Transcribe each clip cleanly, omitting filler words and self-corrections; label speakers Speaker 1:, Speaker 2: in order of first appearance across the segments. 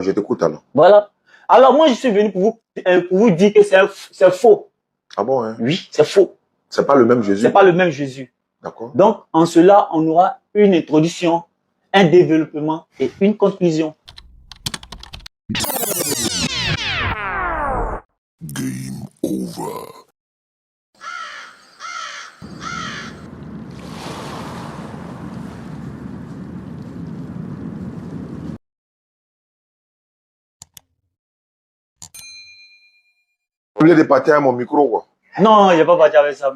Speaker 1: Je t'écoute alors.
Speaker 2: Voilà. Alors moi, je suis venu pour vous dire que c'est faux.
Speaker 1: Ah bon, hein?
Speaker 2: Oui, c'est faux.
Speaker 1: C'est pas le même Jésus?
Speaker 2: C'est pas le même Jésus.
Speaker 1: D'accord.
Speaker 2: Donc, en cela, on aura une introduction, un développement et une conclusion.
Speaker 1: Game over. Vous voulez départir à mon micro, quoi?
Speaker 2: Non, il n'y a pas parti avec ça.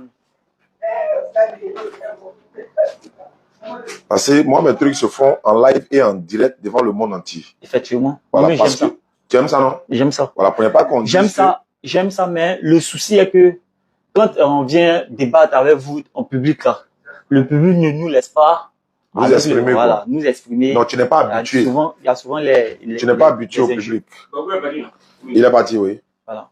Speaker 1: Parce que moi, mes trucs se font en live et en direct devant le monde entier.
Speaker 2: Effectivement.
Speaker 1: Voilà,
Speaker 2: Oui,
Speaker 1: parce
Speaker 2: j'aime
Speaker 1: que
Speaker 2: ça.
Speaker 1: tu aimes ça, non?
Speaker 2: J'aime ça.
Speaker 1: Voilà, première pas qu'on
Speaker 2: J'aime ça, mais le souci est que quand on vient débattre avec vous en public, là, le public ne nous laisse pas
Speaker 1: vous exprimer,
Speaker 2: voilà,
Speaker 1: quoi.
Speaker 2: nous exprimer.
Speaker 1: Non, tu n'es pas habitué.
Speaker 2: Il y a souvent les
Speaker 1: tu n'es pas habitué au public. Il est parti, oui.
Speaker 2: Voilà.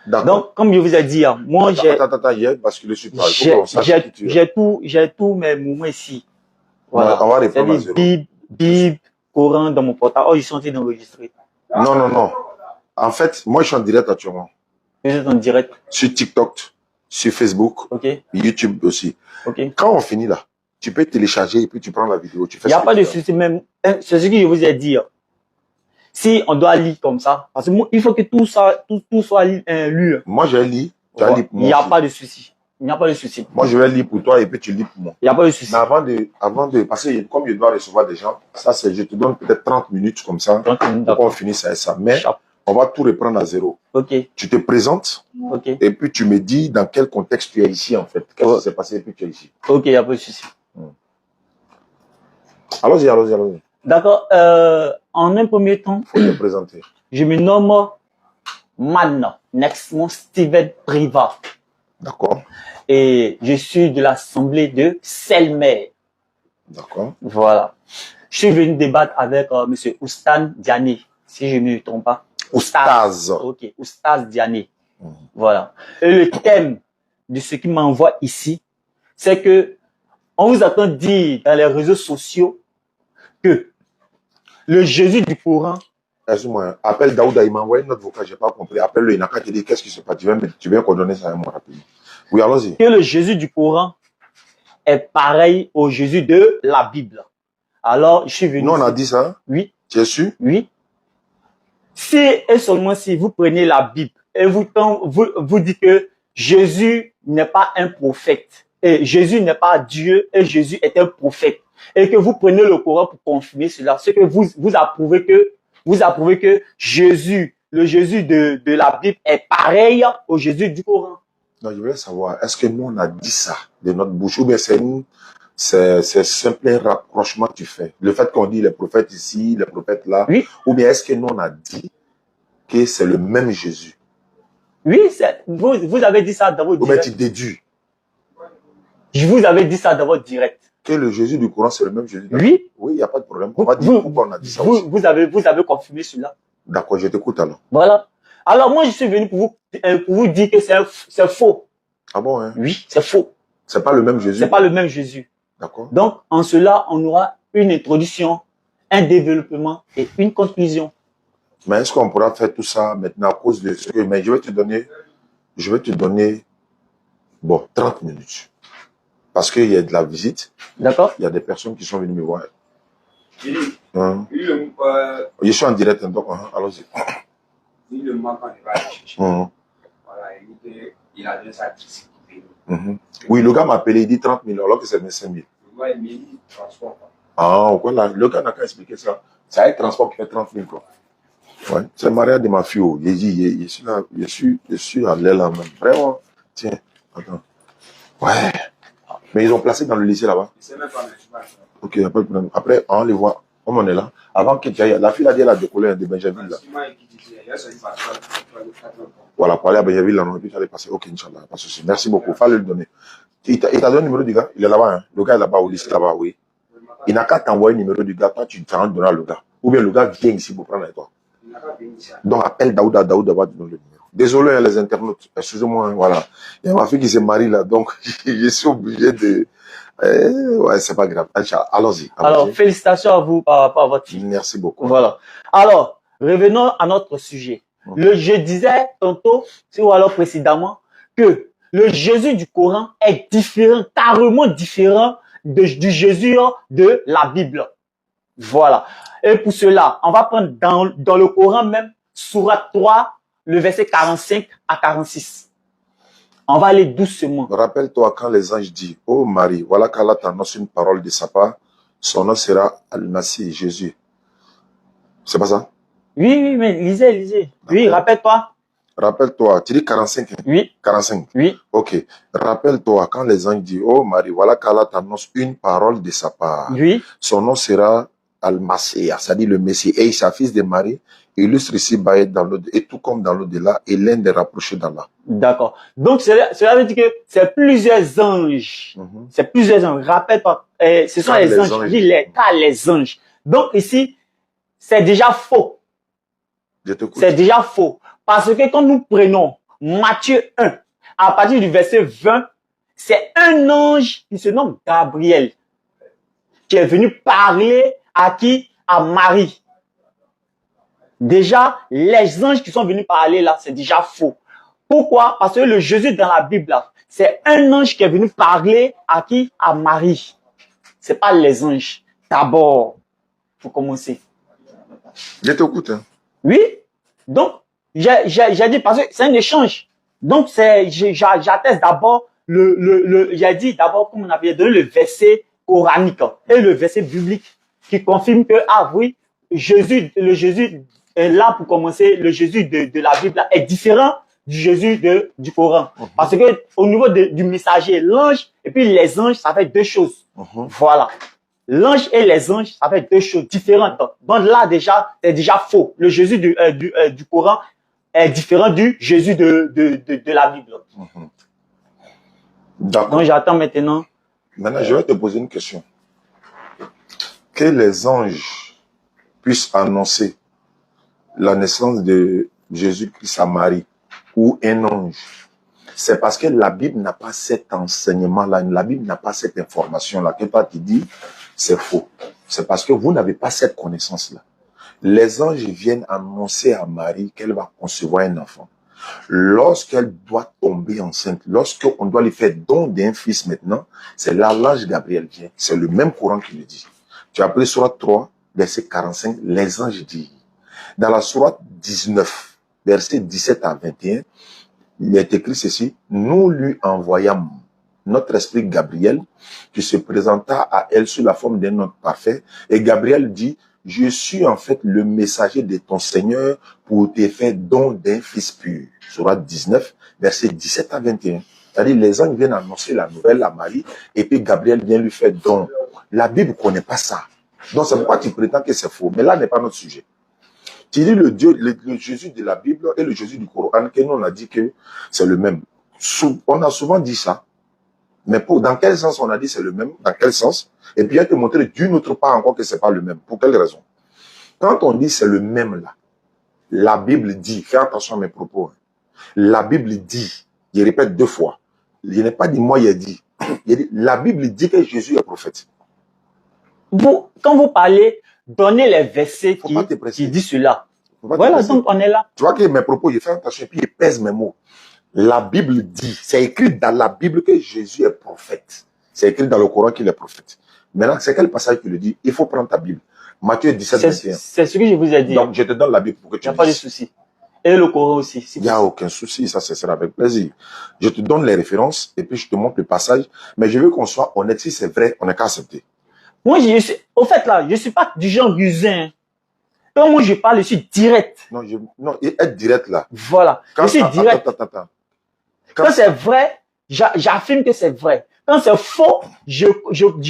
Speaker 1: D'accord.
Speaker 2: Donc, comme je vous ai dit, moi,
Speaker 1: Attends, il y a basculé sur toi.
Speaker 2: j'ai tous mes mouvements ici. Voilà.
Speaker 1: On va répondre à zéro.
Speaker 2: Bible, Coran dans mon portable. Oh, ils sont enregistrés.
Speaker 1: Non. En fait, moi, je suis en direct actuellement.
Speaker 2: Vous êtes en direct?
Speaker 1: Sur TikTok, sur Facebook,
Speaker 2: okay.
Speaker 1: YouTube aussi.
Speaker 2: Okay.
Speaker 1: Quand on finit là, tu peux télécharger et puis tu prends la vidéo. Il
Speaker 2: n'y a pas de souci même. C'est ce que je vous ai dit. Si on doit lire comme ça, parce que il faut que tout soit lu.
Speaker 1: Moi, je lis.
Speaker 2: Il n'y a pas de souci. Il n'y a pas de souci.
Speaker 1: Moi, je vais lire pour toi et puis tu lis pour moi.
Speaker 2: Il n'y a pas de souci.
Speaker 1: Mais avant de, parce que comme je dois recevoir des gens, ça c'est, je te donne peut-être 30 minutes comme ça, pour qu'on finisse avec ça. Mais on va tout reprendre à zéro.
Speaker 2: Ok.
Speaker 1: Tu te présentes, et puis tu me dis dans quel contexte tu es ici en fait. Qu'est-ce qui s'est passé et puis tu es ici.
Speaker 2: Ok, il n'y a pas de souci.
Speaker 1: Allons-y.
Speaker 2: D'accord. En un premier temps,
Speaker 1: faut te présenter.
Speaker 2: Je me nomme Nexmon Steven Privat.
Speaker 1: D'accord.
Speaker 2: Et je suis de l'assemblée de Selmer.
Speaker 1: D'accord.
Speaker 2: Voilà. Je suis venu débattre avec M. Oustan Diané, si je ne me trompe pas.
Speaker 1: Oustaz.
Speaker 2: Ok, Oustaz Diané. Voilà. Et le thème de ce qui m'envoie ici, c'est que on vous entend dire dans les réseaux sociaux que le Jésus du Coran.
Speaker 1: Excuse-moi, appelle Daouda, il m'a envoyé notre vocal, j'ai pas compris. Appelle-le, il n'a qu'à te dire qu'est-ce qui se passe. Tu viens coordonner ça avec moi rapidement. Oui, allons-y.
Speaker 2: Que le Jésus du Coran est pareil au Jésus de la Bible. Alors, je suis venu.
Speaker 1: Nous, on a dit ça?
Speaker 2: Oui.
Speaker 1: Tu es sûr?
Speaker 2: Oui. Si et seulement si vous prenez la Bible et vous dites que Jésus n'est pas un prophète, et Jésus n'est pas Dieu, et Jésus est un prophète, et que vous prenez le Coran pour confirmer cela, c'est que vous approuvez que Jésus, le Jésus de la Bible est pareil au Jésus du Coran.
Speaker 1: Non, je voulais savoir, est-ce que nous on a dit ça de notre bouche, ou bien c'est simple rapprochement que tu fais? Le fait qu'on dit les prophètes ici, les prophètes là,
Speaker 2: oui.
Speaker 1: Ou bien est-ce que nous on a dit que c'est le même Jésus?
Speaker 2: Oui, vous avez dit ça dans votre direct.
Speaker 1: Ou bien tu déduis?
Speaker 2: Je vous avais dit ça dans votre direct.
Speaker 1: Que le Jésus du Coran c'est le même Jésus?
Speaker 2: Oui.
Speaker 1: Oui, il n'y a pas de problème. On va dire pourquoi on a dit ça aussi.
Speaker 2: Vous avez confirmé cela.
Speaker 1: D'accord, je t'écoute alors.
Speaker 2: Voilà. Alors moi je suis venu pour vous dire que c'est faux.
Speaker 1: Ah bon, hein?
Speaker 2: Oui, c'est faux.
Speaker 1: C'est pas le même Jésus?
Speaker 2: C'est pas le même Jésus.
Speaker 1: D'accord.
Speaker 2: Donc, en cela, on aura une introduction, un développement et une conclusion.
Speaker 1: Mais est-ce qu'on pourra faire tout ça maintenant à cause de ce que... Mais je vais te donner, bon, 30 minutes. Parce qu'il y a de la visite.
Speaker 2: D'accord.
Speaker 1: Il y a des personnes qui sont venues me voir. Je suis en direct, donc allons-y.
Speaker 3: Le moment quand il va aller chercher, voilà, il a donné sa critique.
Speaker 1: Oui, le gars m'a appelé, il dit 30 000 alors que c'est 25 000.
Speaker 3: Le gars, il transport.
Speaker 1: Ah, voilà, le gars n'a qu'à expliquer ça. C'est avec transport qui fait 30 000, quoi. Ouais, c'est le mariage de ma fille. Il dit, je suis là, je suis à l'aile là même. Vraiment, tiens, attends. Ouais. Mais ils ont placé dans le lycée là-bas.
Speaker 3: Il sait même pas, mais je sais pas.
Speaker 1: Ok, il n'y a pas de problème. Après, on les voit. On en est là. Avant que tu ailles, la fille a dit elle a décollé de Benjamin là. Voilà, pour aller à Benjamin là, non, et puis tu allais passer. Ok, Inch'Allah, pas de souci. Merci beaucoup. Fallait le donner. Il t'a donné le numéro du gars? Il est là-bas, hein. Le gars est là-bas au lycée là-bas, oui. Il n'a qu'à t'envoyer le numéro du gars. Toi, tu t'en donnes à le gars. Ou bien le gars vient ici pour prendre avec toi. Donc, appelle Daouda va te donner le numéro. Désolé, hein, les internautes. Excusez-moi, hein, voilà. Il y a ma fille qui s'est mariée là, donc je suis obligé de... ouais, c'est pas grave. Allons-y.
Speaker 2: Alors, félicitations à vous par rapport à votre fille.
Speaker 1: Merci beaucoup.
Speaker 2: Voilà. Alors, revenons à notre sujet. Je disais tantôt, ou alors précédemment, que le Jésus du Coran est différent, carrément différent du Jésus de la Bible. Voilà. Et pour cela, on va prendre dans le Coran même, Sourate 3, le verset 45 à 46. On va aller doucement.
Speaker 1: Rappelle-toi quand les anges disent, oh Marie, voilà qu'Allah t'annonce une parole de sa part, son nom sera Al-Masih, Jésus. C'est pas ça?
Speaker 2: Oui, mais lisez. Oui, rappelle-toi.
Speaker 1: Rappelle-toi, tu dis 45, hein?
Speaker 2: Oui.
Speaker 1: 45.
Speaker 2: Oui.
Speaker 1: Ok. Rappelle-toi quand les anges disent, oh Marie, voilà qu'Allah t'annonce une parole de sa part.
Speaker 2: Oui.
Speaker 1: Son nom sera Al-Masih, c'est-à-dire le Messie. Et sa fils de Marie, illustre ici dans l'au-delà, et tout comme dans l'au-delà, et l'un des rapprochés d'Allah. D'accord.
Speaker 2: Donc, cela veut dire que c'est plusieurs anges. C'est plusieurs anges. Rappelle-toi, ce sont les anges. Les anges. Donc, ici, c'est déjà faux. C'est déjà faux. Parce que quand nous prenons Matthieu 1, à partir du verset 20, c'est un ange qui se nomme Gabriel, qui est venu parler à qui? À Marie. Déjà, les anges qui sont venus parler là, c'est déjà faux. Pourquoi? Parce que le Jésus dans la Bible là, c'est un ange qui est venu parler à qui? À Marie. C'est pas les anges. D'abord, faut commencer.
Speaker 1: Je t'écoute. Hein.
Speaker 2: Oui. Donc, j'ai dit parce que c'est un échange. Donc, j'atteste d'abord j'ai dit d'abord, comme on avait donné le verset coranique et le verset biblique qui confirme que, ah oui, le Jésus là pour commencer, le Jésus de la Bible est différent du Jésus du Coran. Parce que au niveau du messager, l'ange et puis les anges, ça fait deux choses. Voilà. L'ange et les anges, ça fait deux choses différentes. Donc là, déjà, c'est déjà faux. Le Jésus du Coran est différent du Jésus de la Bible.
Speaker 1: D'accord.
Speaker 2: Donc j'attends maintenant.
Speaker 1: Maintenant, je vais te poser une question. Que les anges puissent annoncer la naissance de Jésus-Christ à Marie ou un ange, c'est parce que la Bible n'a pas cet enseignement-là, la Bible n'a pas cette information-là. Que toi tu dis, c'est faux. C'est parce que vous n'avez pas cette connaissance-là. Les anges viennent annoncer à Marie qu'elle va concevoir un enfant. Lorsqu'elle doit tomber enceinte, lorsqu'on doit lui faire don d'un fils maintenant, c'est là l'ange Gabriel vient. C'est le même courant qui le dit. Tu as pris Sourate 3, verset 45, les anges disent. Dans la Sourate 19, verset 17 à 21, il est écrit ceci, nous lui envoyâmes notre esprit Gabriel, qui se présenta à elle sous la forme d'un homme parfait. Et Gabriel dit, je suis en fait le messager de ton Seigneur pour te faire don d'un fils pur. Sourate 19, verset 17 à 21. C'est-à-dire, les anges viennent annoncer la nouvelle à Marie, et puis Gabriel vient lui faire don. La Bible ne connaît pas ça. Donc, c'est pourquoi tu prétends que c'est faux. Mais là n'est pas notre sujet. Tu dis le Jésus de la Bible et le Jésus du Coran, que nous on a dit que c'est le même. On a souvent dit ça. Mais dans quel sens on a dit c'est le même? Dans quel sens? Et puis, il va te montrer d'une autre part encore que c'est pas le même. Pour quelle raison? Quand on dit c'est le même là, la Bible dit, fais attention à mes propos. La Bible dit, je répète deux fois. Je n'ai pas dit moi, il a dit. La Bible dit que Jésus est prophète.
Speaker 2: Quand vous parlez, donnez les versets qui disent cela. Voilà, donc on est là.
Speaker 1: Tu vois que mes propos, je fais attention et puis je pèse mes mots. La Bible dit, c'est écrit dans la Bible que Jésus est prophète. C'est écrit dans le Coran qu'il est prophète. Maintenant, c'est quel passage qui le dit? Il faut prendre ta Bible. Matthieu 17, 21.
Speaker 2: C'est ce que je vous ai dit.
Speaker 1: Donc, je te donne la Bible pour que tu
Speaker 2: dises. Il n'y a pas de souci. Et le Coran aussi.
Speaker 1: Il n'y a aucun souci, ça sera avec plaisir. Je te donne les références et puis je te montre le passage. Mais je veux qu'on soit honnête. Si c'est vrai, on n'a qu'à accepter.
Speaker 2: Moi, au fait, là, je ne suis pas du genre rusé. Quand moi, je parle, je suis direct.
Speaker 1: Non, être direct là.
Speaker 2: Voilà. Je suis direct.
Speaker 1: Attends.
Speaker 2: Quand c'est vrai, j'affirme que c'est vrai. Quand c'est faux, je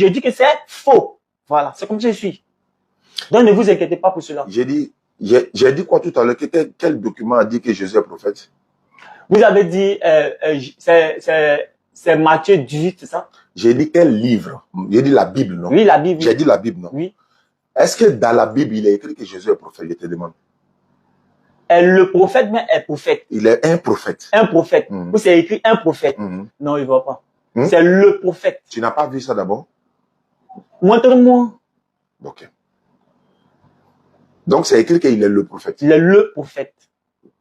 Speaker 2: dis que c'est faux. Voilà, c'est comme je suis. Donc, ne vous inquiétez pas pour cela.
Speaker 1: J'ai dit quoi tout à l'heure? Quel document a dit que Jésus est prophète?
Speaker 2: Vous avez dit, c'est Matthieu 18, c'est ça?
Speaker 1: J'ai dit quel livre? J'ai dit la Bible, non?
Speaker 2: Oui, la Bible.
Speaker 1: J'ai dit la Bible, non?
Speaker 2: Oui.
Speaker 1: Est-ce que dans la Bible, il est écrit que Jésus est prophète? Je te demande.
Speaker 2: Le prophète même est prophète.
Speaker 1: Il est un prophète.
Speaker 2: Un prophète. Où c'est écrit un prophète. Non, il ne va pas. C'est le prophète.
Speaker 1: Tu n'as pas vu ça d'abord?
Speaker 2: Montre-moi.
Speaker 1: Ok. Donc, c'est écrit qu'il est le prophète.
Speaker 2: Il est le prophète.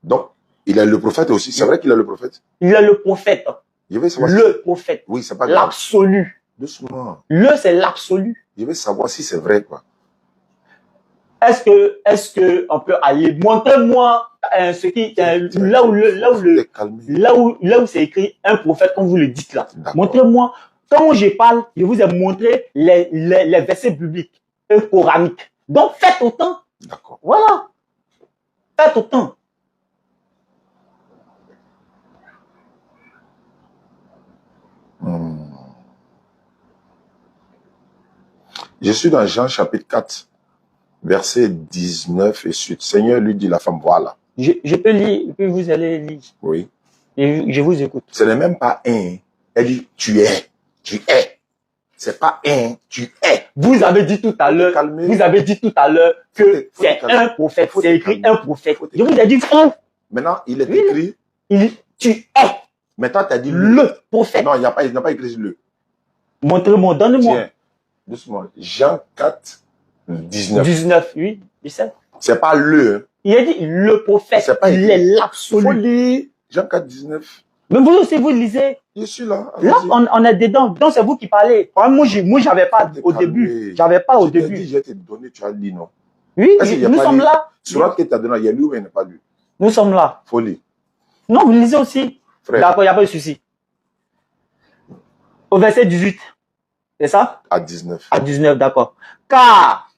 Speaker 1: Donc, il est le prophète aussi. C'est vrai qu'il est le prophète.
Speaker 2: Il est le prophète.
Speaker 1: Je veux savoir
Speaker 2: Le prophète.
Speaker 1: Oui, c'est pas grave.
Speaker 2: L'absolu.
Speaker 1: Doucement.
Speaker 2: Le, c'est l'absolu.
Speaker 1: Je veux savoir si c'est vrai, quoi.
Speaker 2: Est-ce que on peut aller, montrez-moi ce qui, là où c'est écrit un prophète, comme vous le dites là. Montrez-moi, quand je parle, je vous ai montré les versets bibliques et coraniques. Donc, faites autant.
Speaker 1: D'accord.
Speaker 2: Voilà. Faites autant.
Speaker 1: Je suis dans Jean chapitre 4, verset 19 et suite. Seigneur lui dit la femme, voilà.
Speaker 2: Je peux lire, puis vous allez lire.
Speaker 1: Oui.
Speaker 2: Et je vous écoute.
Speaker 1: Ce n'est même pas un. Elle dit, tu es. Tu es. C'est pas un, tu es.
Speaker 2: Vous avez dit tout à l'heure que c'est un prophète. C'est écrit un prophète. Je vous ai dit frère.
Speaker 1: Maintenant, il est écrit.
Speaker 2: Tu es.
Speaker 1: Maintenant, tu as dit
Speaker 2: le prophète.
Speaker 1: Non, il n'a pas écrit le.
Speaker 2: Montrez-moi, donnez-moi.
Speaker 1: Tiens, doucement. Jean 4, 19.
Speaker 2: 19, oui, 17.
Speaker 1: C'est pas le. Hein.
Speaker 2: Il a dit le prophète.
Speaker 1: C'est pas
Speaker 2: il est l'absolu.
Speaker 1: Il faut lire Jean 4, 19.
Speaker 2: Mais vous aussi, vous lisez.
Speaker 1: Je suis là.
Speaker 2: Là, on est dedans. Donc, c'est vous qui parlez. Moi, j'avais pas au début. J'avais pas au début.
Speaker 1: Je t'ai donné, tu as lu, non?
Speaker 2: Oui, nous sommes là.
Speaker 1: Sur que tu as donné, il y a lu ou il n'a pas lu?
Speaker 2: Nous sommes là.
Speaker 1: Faut lire.
Speaker 2: Non, vous lisez aussi. D'accord, il n'y a pas de souci. Au verset 18. C'est ça?
Speaker 1: À 19.
Speaker 2: À 19, d'accord. Car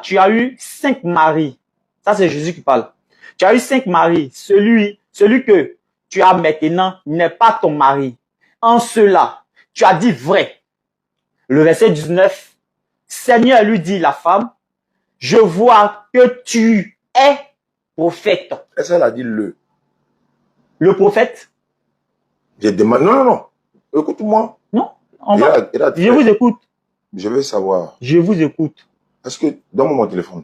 Speaker 2: tu as eu 5 maris. Ça, c'est Jésus qui parle. Tu as eu 5 maris. Celui que tu as maintenant n'est pas ton mari. En cela, tu as dit vrai. Le verset 19. Seigneur lui dit la femme, je vois que tu es prophète.
Speaker 1: Est-ce qu'elle a dit le?
Speaker 2: Le prophète?
Speaker 1: J'ai demandé. Non. Écoute-moi.
Speaker 2: Non. Je vous écoute.
Speaker 1: Je veux savoir.
Speaker 2: Je vous écoute.
Speaker 1: Est-ce que, donne-moi mon téléphone.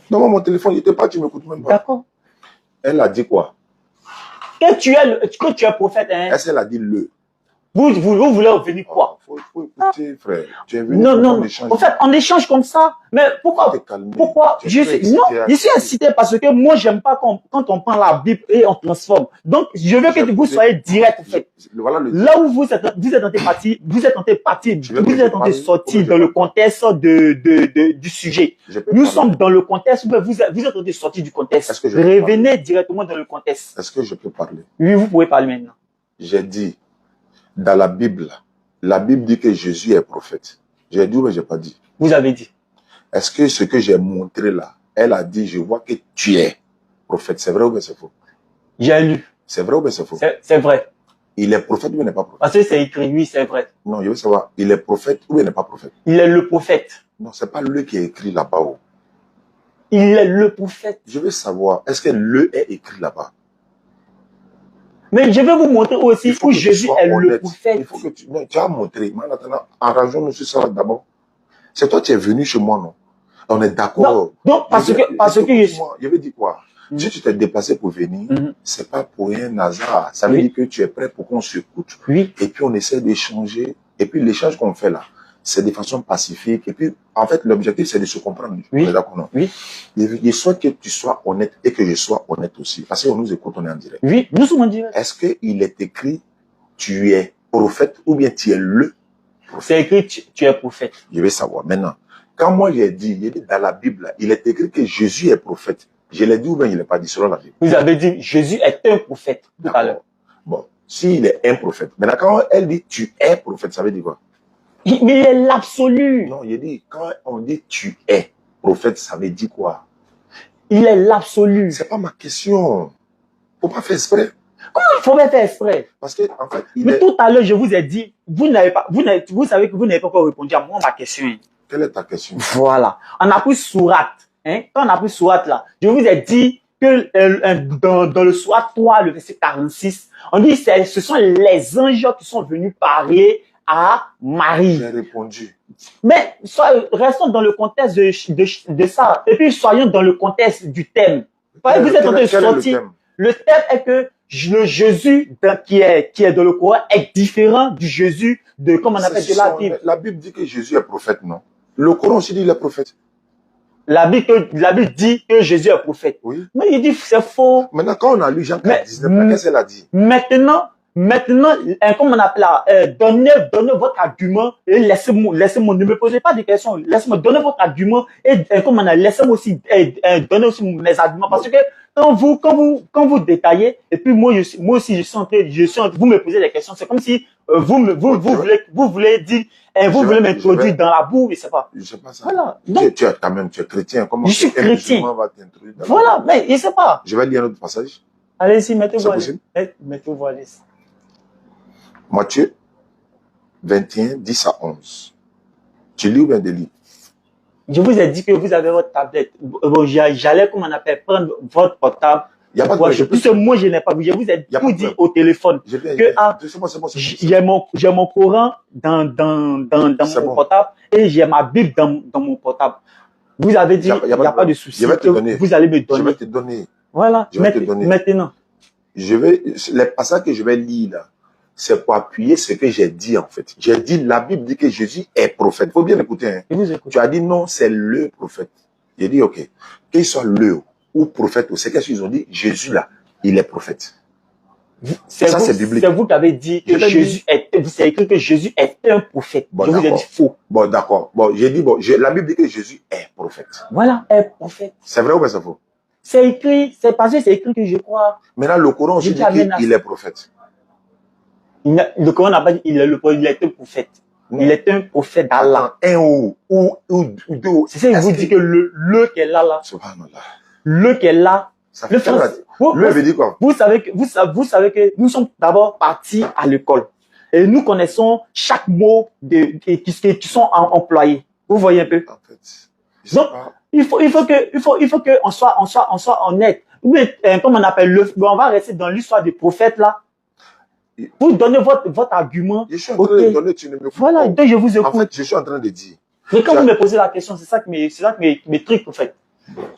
Speaker 1: Donne-moi mon téléphone, il n'était pas, tu ne m'écoutes même pas.
Speaker 2: D'accord.
Speaker 1: Elle a dit quoi?
Speaker 2: Que tu es prophète, hein?
Speaker 1: Est-ce qu'elle a dit le?
Speaker 2: Vous voulez revenir quoi?
Speaker 1: Faut écouter, frère. Tu es venu
Speaker 2: non. En fait, on échange comme ça. Mais pourquoi? Je suis incité parce que moi, j'aime pas quand on prend la Bible et on transforme. Donc, je veux que vous soyez direct, en fait. Là où vous êtes sorti dans le contexte du sujet. Nous sommes dans le contexte, vous êtes sorti du contexte. Revenez directement dans le contexte.
Speaker 1: Est-ce que je peux parler?
Speaker 2: Oui, vous pouvez parler maintenant.
Speaker 1: J'ai dit, dans la Bible dit que Jésus est prophète. J'ai dit ou j'ai pas dit?
Speaker 2: Vous avez dit.
Speaker 1: Est-ce que ce que j'ai montré là, elle a dit, je vois que tu es prophète. C'est vrai ou bien c'est faux?
Speaker 2: J'ai lu.
Speaker 1: C'est vrai ou bien c'est faux?
Speaker 2: C'est vrai.
Speaker 1: Il est prophète ou bien n'est pas prophète?
Speaker 2: Parce que c'est écrit, oui, c'est vrai.
Speaker 1: Non, je veux savoir, il est prophète ou bien n'est pas prophète?
Speaker 2: Il est le prophète.
Speaker 1: Non, c'est pas le qui est écrit là-bas.
Speaker 2: Il est le prophète.
Speaker 1: Je veux savoir, est-ce que le est écrit là-bas?
Speaker 2: Mais je vais vous montrer aussi où Jésus est le prophète.
Speaker 1: Il faut que tu as montré. Maintenant, arrangeons-nous sur ça d'abord. C'est toi qui es venu chez moi, non? On est d'accord.
Speaker 2: Non, parce que
Speaker 1: je vais dire quoi? Si tu t'es déplacé pour venir, c'est pas pour un hasard. Ça veut dire que tu es prêt pour qu'on s'écoute.
Speaker 2: Oui.
Speaker 1: Et puis on essaie d'échanger. Et puis l'échange qu'on fait là, c'est de façon pacifique. Et puis, en fait, l'objectif, c'est de se comprendre.
Speaker 2: Oui.
Speaker 1: On est d'accord, non?
Speaker 2: Oui.
Speaker 1: Il soit que tu sois honnête et que je sois honnête aussi. Parce qu'on nous écoute, on est en direct.
Speaker 2: Oui, nous sommes en direct.
Speaker 1: Est-ce qu'il est écrit, tu es prophète ou bien tu es le prophète?
Speaker 2: C'est écrit, tu es prophète.
Speaker 1: Je vais savoir. Maintenant, quand moi j'ai dit dans la Bible, il est écrit que Jésus est prophète. Je l'ai dit ou bien il n'est pas dit selon la Bible?
Speaker 2: Vous avez dit, Jésus est un prophète tout à l'heure.
Speaker 1: Bon, s'il est un prophète. Maintenant, quand elle dit, tu es prophète, ça veut dire quoi?
Speaker 2: Mais il est l'absolu.
Speaker 1: Non, il dit, quand on dit tu es prophète, ça veut dire quoi?
Speaker 2: Il est l'absolu.
Speaker 1: C'est pas ma question. Faut pas faire exprès.
Speaker 2: Comment il faut faire exprès?
Speaker 1: Parce que, en fait,
Speaker 2: mais tout à l'heure, je vous ai dit, vous savez que vous n'avez pas encore répondu à moi, ma question.
Speaker 1: Quelle est ta question?
Speaker 2: Voilà. On a pris sourate. Hein? Quand on a pris sourate là, je vous ai dit que dans le sourate 3, le verset 46, on dit que ce sont les anges qui sont venus parler à Marie.
Speaker 1: J'ai répondu.
Speaker 2: Mais restons dans le contexte de ça. Et puis soyons dans le contexte du thème. Vous êtes en train de sortir. Le thème est que le Jésus qui est dans le Coran est différent du Jésus de, comme on appelle, de la Bible.
Speaker 1: La Bible dit que Jésus est prophète, non? Le Coran aussi dit qu'il est prophète.
Speaker 2: La Bible dit que Jésus est prophète.
Speaker 1: Oui.
Speaker 2: Mais il dit c'est faux.
Speaker 1: Maintenant, quand on a lu Jean 4,19, qu'est-ce qu'elle a dit?
Speaker 2: Maintenant, comme on appelle là, donnez votre argument et laissez-moi, ne me posez pas de questions, laissez-moi donner votre argument et comme on a, laissez-moi aussi donner aussi mes arguments parce que quand vous détaillez et puis moi aussi je suis en train, vous me posez des questions, c'est comme si vous voulez dire, vous voulez m'introduire dans la boue, je sais pas.
Speaker 1: Je sais pas ça.
Speaker 2: Voilà.
Speaker 1: Tu es quand même, tu es chrétien. Comment
Speaker 2: Je suis chrétien.
Speaker 1: Va t'introduire dans
Speaker 2: voilà, mais je sais pas.
Speaker 1: Je vais lire un autre passage.
Speaker 2: Allez-y, mettez-vous à
Speaker 1: possible?
Speaker 2: l'aise. Mettez-vous à l'aise.
Speaker 1: Matthieu 21, 10 à 11. Tu lis ou bien de lire?
Speaker 2: Je vous ai dit que vous avez votre tablette. Bon, j'allais, comme on appelle, prendre votre portable.
Speaker 1: Il n'y a pas de problème.
Speaker 2: Puisque moi, je n'ai pas vu. Je vous ai tout dit au téléphone. J'ai mon Coran dans mon portable et j'ai ma Bible dans mon portable. Vous avez dit, il n'y a pas de souci. Vous allez me donner.
Speaker 1: Je vais te donner.
Speaker 2: Voilà.
Speaker 1: Maintenant. Les passages que je vais lire là, c'est pour appuyer ce que j'ai dit en fait. J'ai dit, la Bible dit que Jésus est prophète. Il faut bien écouter. Hein. Tu as dit non, c'est le prophète. J'ai dit ok. Qu'il soit le ou prophète, c'est qu'est-ce qu'ils ont dit? Jésus là, il est prophète. C'est biblique.
Speaker 2: C'est vous qui avez dit que Jésus c'est écrit que Jésus est un prophète.
Speaker 1: Bon,
Speaker 2: je vous ai dit faux.
Speaker 1: Bon, d'accord. Bon, j'ai dit, la Bible dit que Jésus est prophète.
Speaker 2: Voilà, est prophète.
Speaker 1: C'est vrai ou c'est faux?
Speaker 2: C'est écrit, c'est parce que c'est écrit que je crois.
Speaker 1: Maintenant, le Coran aussi dit qu'il est prophète.
Speaker 2: Le Coran n'a pas dit il est un prophète. Il est un prophète d'Allah.
Speaker 1: Un ou deux.
Speaker 2: C'est ça, il vous dit que le qui est là.
Speaker 1: Subhanallah.
Speaker 2: Le qui est là.
Speaker 1: Le veut dire quoi?
Speaker 2: Vous savez que nous sommes d'abord partis à l'école. Et nous connaissons chaque mot qui sont employés. Vous voyez un peu? En fait, donc, il faut que on soit honnête. Mais, comme on appelle on va rester dans l'histoire des prophètes là. Vous donnez votre argument.
Speaker 1: Je suis en train de donner, tu ne me écoutes pas.
Speaker 2: Voilà, donc je vous écoute.
Speaker 1: En fait, je suis en train de dire.
Speaker 2: Mais quand vous me posez la question, c'est ça que mes trucs, en fait.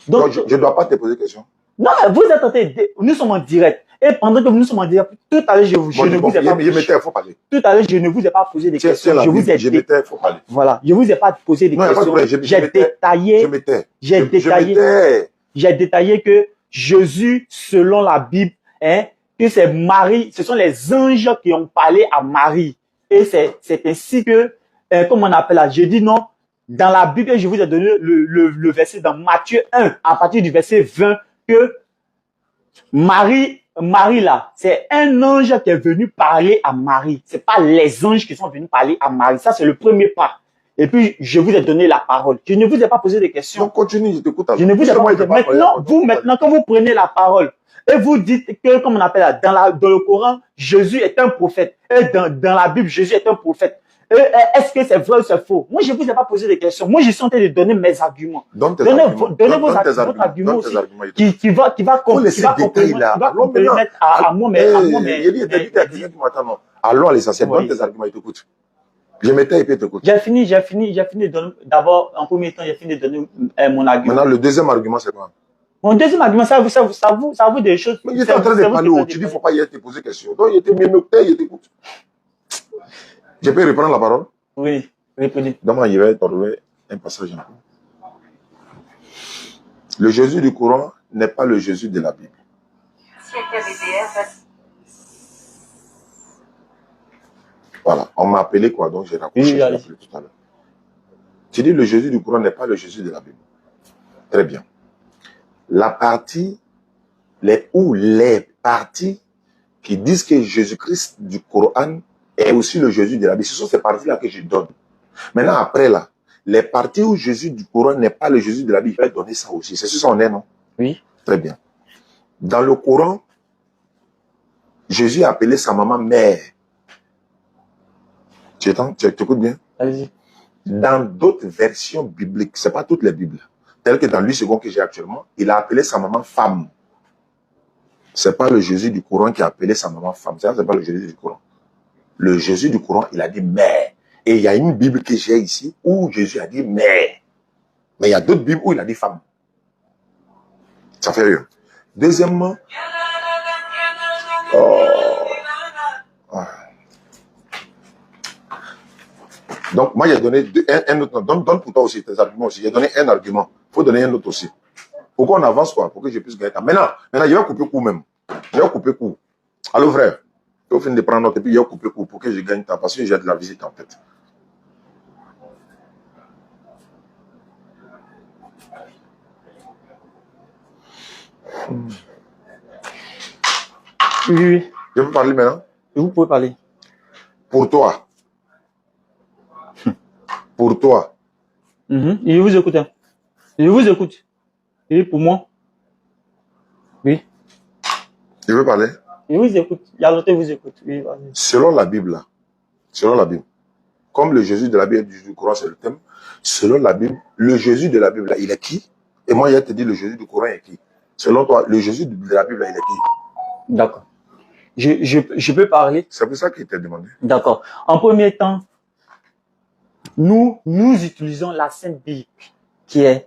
Speaker 1: Donc, je ne dois pas te poser question.
Speaker 2: Non, mais vous êtes en train de, nous sommes en direct. Et pendant que nous sommes en direct, tout à l'heure, je ne vous ai pas posé. Tout à l'heure, je ne vous ai pas posé des questions.
Speaker 1: Il faut parler.
Speaker 2: Voilà. Je vous ai pas posé des questions. J'ai détaillé que Jésus, selon la Bible, que c'est Marie, ce sont les anges qui ont parlé à Marie. Et c'est ainsi que, comme on appelle là, j'ai dit non, dans la Bible, je vous ai donné le verset dans Matthieu 1, à partir du verset 20, que Marie là, c'est un ange qui est venu parler à Marie. C'est pas les anges qui sont venus parler à Marie. Ça, c'est le premier pas. Et puis, je vous ai donné la parole. Je ne vous ai pas posé de questions.
Speaker 1: Donc, continue, je t'écoute.
Speaker 2: Je ne vous ai pas posé. Maintenant, quand vous prenez la parole, et vous dites que, comme on appelle là, dans le Coran, Jésus est un prophète. Et dans la Bible, Jésus est un prophète. Est-ce que c'est vrai ou c'est faux? Moi, je ne vous ai pas posé de questions. Moi, je suis en train de donner mes arguments. Donnez vos arguments aussi. Qui va compléter à moi,
Speaker 1: allons à l'essentiel. Donne tes arguments, il t'écoute. Je m'étais et puis t'écoute.
Speaker 2: J'ai fini de donner, d'abord, en premier temps, j'ai fini de donner mon argument.
Speaker 1: Maintenant, le deuxième argument, c'est quoi?
Speaker 2: Mon deuxième argument, ça vous des choses.
Speaker 1: Mais il était en train de parler, tu dis, il ne faut pas y te poser question. Donc, il était bien il t'écoute. Je peux reprendre la parole?
Speaker 2: Oui, répondez.
Speaker 1: Donc, il va trouver un passage. Le Jésus du Coran n'est pas le Jésus de la Bible. Voilà, on m'a appelé quoi? Donc, j'ai raccroché tout à l'heure. Tu dis, le Jésus du Coran n'est pas le Jésus de la Bible. Très bien. La partie, les parties qui disent que Jésus-Christ du Coran est aussi le Jésus de la Bible. Ce sont ces parties-là que je donne. Maintenant, après là, les parties où Jésus du Coran n'est pas le Jésus de la Bible, je vais donner ça aussi. C'est ça on est, non?
Speaker 2: Oui.
Speaker 1: Très bien. Dans le Coran, Jésus a appelé sa maman mère. Tu écoutes bien?
Speaker 2: Allez-y.
Speaker 1: Dans d'autres versions bibliques, c'est pas toutes les Bibles, telles que dans lui second que j'ai actuellement, il a appelé sa maman femme. C'est pas le Jésus du Coran qui a appelé sa maman femme. C'est pas le Jésus du Coran. Le Jésus du Coran, il a dit mère. Et il y a une Bible que j'ai ici où Jésus a dit mère. Mais il y a d'autres Bibles où il a dit femme. Ça fait rien. Deuxièmement, Oh. Ah. Donc, moi, j'ai donné un autre. Donne pour toi aussi tes arguments aussi. J'ai donné un argument. Il faut donner un autre aussi. Pourquoi on avance, quoi? Pour que je puisse gagner. Maintenant, je vais couper court même. Je vais couper court. Allô, frère. Il faut finir de prendre note et puis je vais couper court pour que je gagne temps. Parce que j'ai de la visite en tête.
Speaker 2: Oui.
Speaker 1: Je peux parler maintenant?
Speaker 2: Vous pouvez parler.
Speaker 1: Pour toi. Pour toi.
Speaker 2: Je vous écoute. Hein. Je vous écoute. Et pour moi? Oui.
Speaker 1: Je veux parler?
Speaker 2: Je vous écoute. Yaloté vous écoute. Oui,
Speaker 1: selon la Bible, là, selon la Bible, comme le Jésus de la Bible du Coran, c'est le thème, selon la Bible, le Jésus de la Bible, là, il est qui? Et moi, je te dis, le Jésus du Coran est qui? Selon toi, le Jésus de la Bible, là, il est qui?
Speaker 2: D'accord. Je peux parler?
Speaker 1: C'est pour ça qu'il t'a demandé.
Speaker 2: D'accord. En premier temps, nous utilisons la Sainte Bible, qui est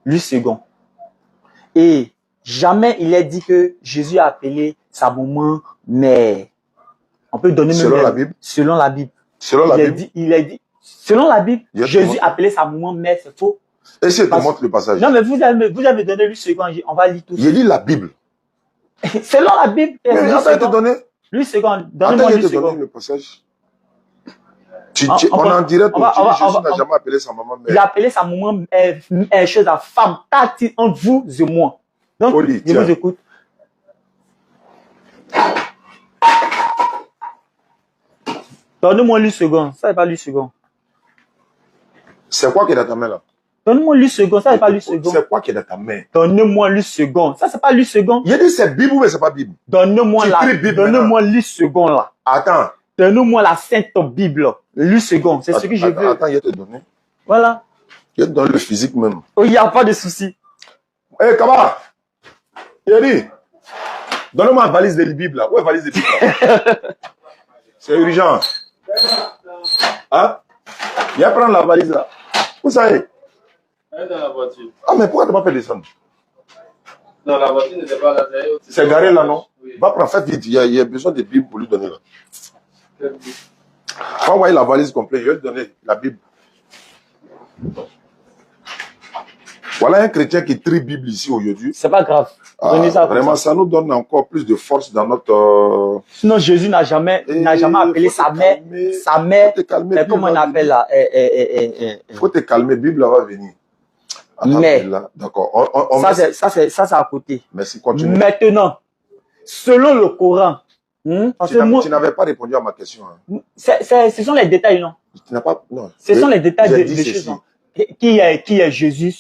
Speaker 2: Luc II. Et jamais il est dit que Jésus a appelé sa maman mère. On peut donner
Speaker 1: selon
Speaker 2: même
Speaker 1: la Bible?
Speaker 2: Selon la Bible.
Speaker 1: Selon la Bible?
Speaker 2: Il a dit, selon la Bible, Jésus a appelé sa maman mère, c'est faux.
Speaker 1: Et si je te montre le passage?
Speaker 2: Non, mais vous avez donné Luc II, on va lire tout ça.
Speaker 1: J'ai dit la Bible.
Speaker 2: Selon la Bible,
Speaker 1: mais attends, je te donné.
Speaker 2: Luc II, donnez-moi Luc II.
Speaker 1: Le passage. On en dirait tout. Jésus n'a jamais appelé sa maman mère.
Speaker 2: Il a appelé sa maman chose à femme, tactile entre vous et moi. Donc,
Speaker 1: Oli,
Speaker 2: je vous écoute. Donne-moi Luc II. Ça n'est pas Luc II.
Speaker 1: C'est quoi qui est dans ta main là?
Speaker 2: Donne-moi Luc II. Ça n'est pas Luc II.
Speaker 1: C'est quoi qui est dans ta main?
Speaker 2: Donne-moi Luc II. Ça, c'est pas Luc II.
Speaker 1: J'ai dit c'est Bible mais c'est pas Bible.
Speaker 2: Donne-moi Luc II là.
Speaker 1: Attends.
Speaker 2: Donne-moi la Sainte Bible. Luc II. C'est ce que je veux.
Speaker 1: Attends, je te donne.
Speaker 2: Voilà.
Speaker 1: Je te donne le physique même.
Speaker 2: Oh, il n'y a pas de souci.
Speaker 1: Hé, Kaba! Il dit, donne-moi la valise de la Bible là. Où est la valise de la Bible? C'est urgent. Hein? Viens prendre la valise là. Où ça est?
Speaker 3: Elle est dans la voiture.
Speaker 1: Ah, mais pourquoi tu m'as fait descendre?
Speaker 3: Non, la voiture n'était pas là.
Speaker 1: C'est garé là, non?
Speaker 3: Oui.
Speaker 1: Va prendre, faites vite. Il y a besoin de Bible pour lui donner là.
Speaker 3: Quelle Bible?
Speaker 1: Va envoyer la valise complète. Je vais te donner la Bible. Voilà un chrétien qui trie Bible ici aujourd'hui.
Speaker 2: C'est pas grave.
Speaker 1: Ah, ça vraiment, ça nous donne encore plus de force dans notre.
Speaker 2: Sinon, Jésus n'a jamais appelé sa mère. Sa mère.
Speaker 1: Faut te calmer.
Speaker 2: Comment on appelle là?
Speaker 1: Faut te calmer. Bible va venir. Attends,
Speaker 2: mais.
Speaker 1: D'accord.
Speaker 2: Ça, c'est à côté.
Speaker 1: Merci. Continue.
Speaker 2: Maintenant, selon le Coran.
Speaker 1: Tu n'avais pas répondu à ma question. Hein.
Speaker 2: Ce sont les détails, non?
Speaker 1: Tu n'as pas. Non.
Speaker 2: Ce sont les détails des choses. Non? Qui est Jésus?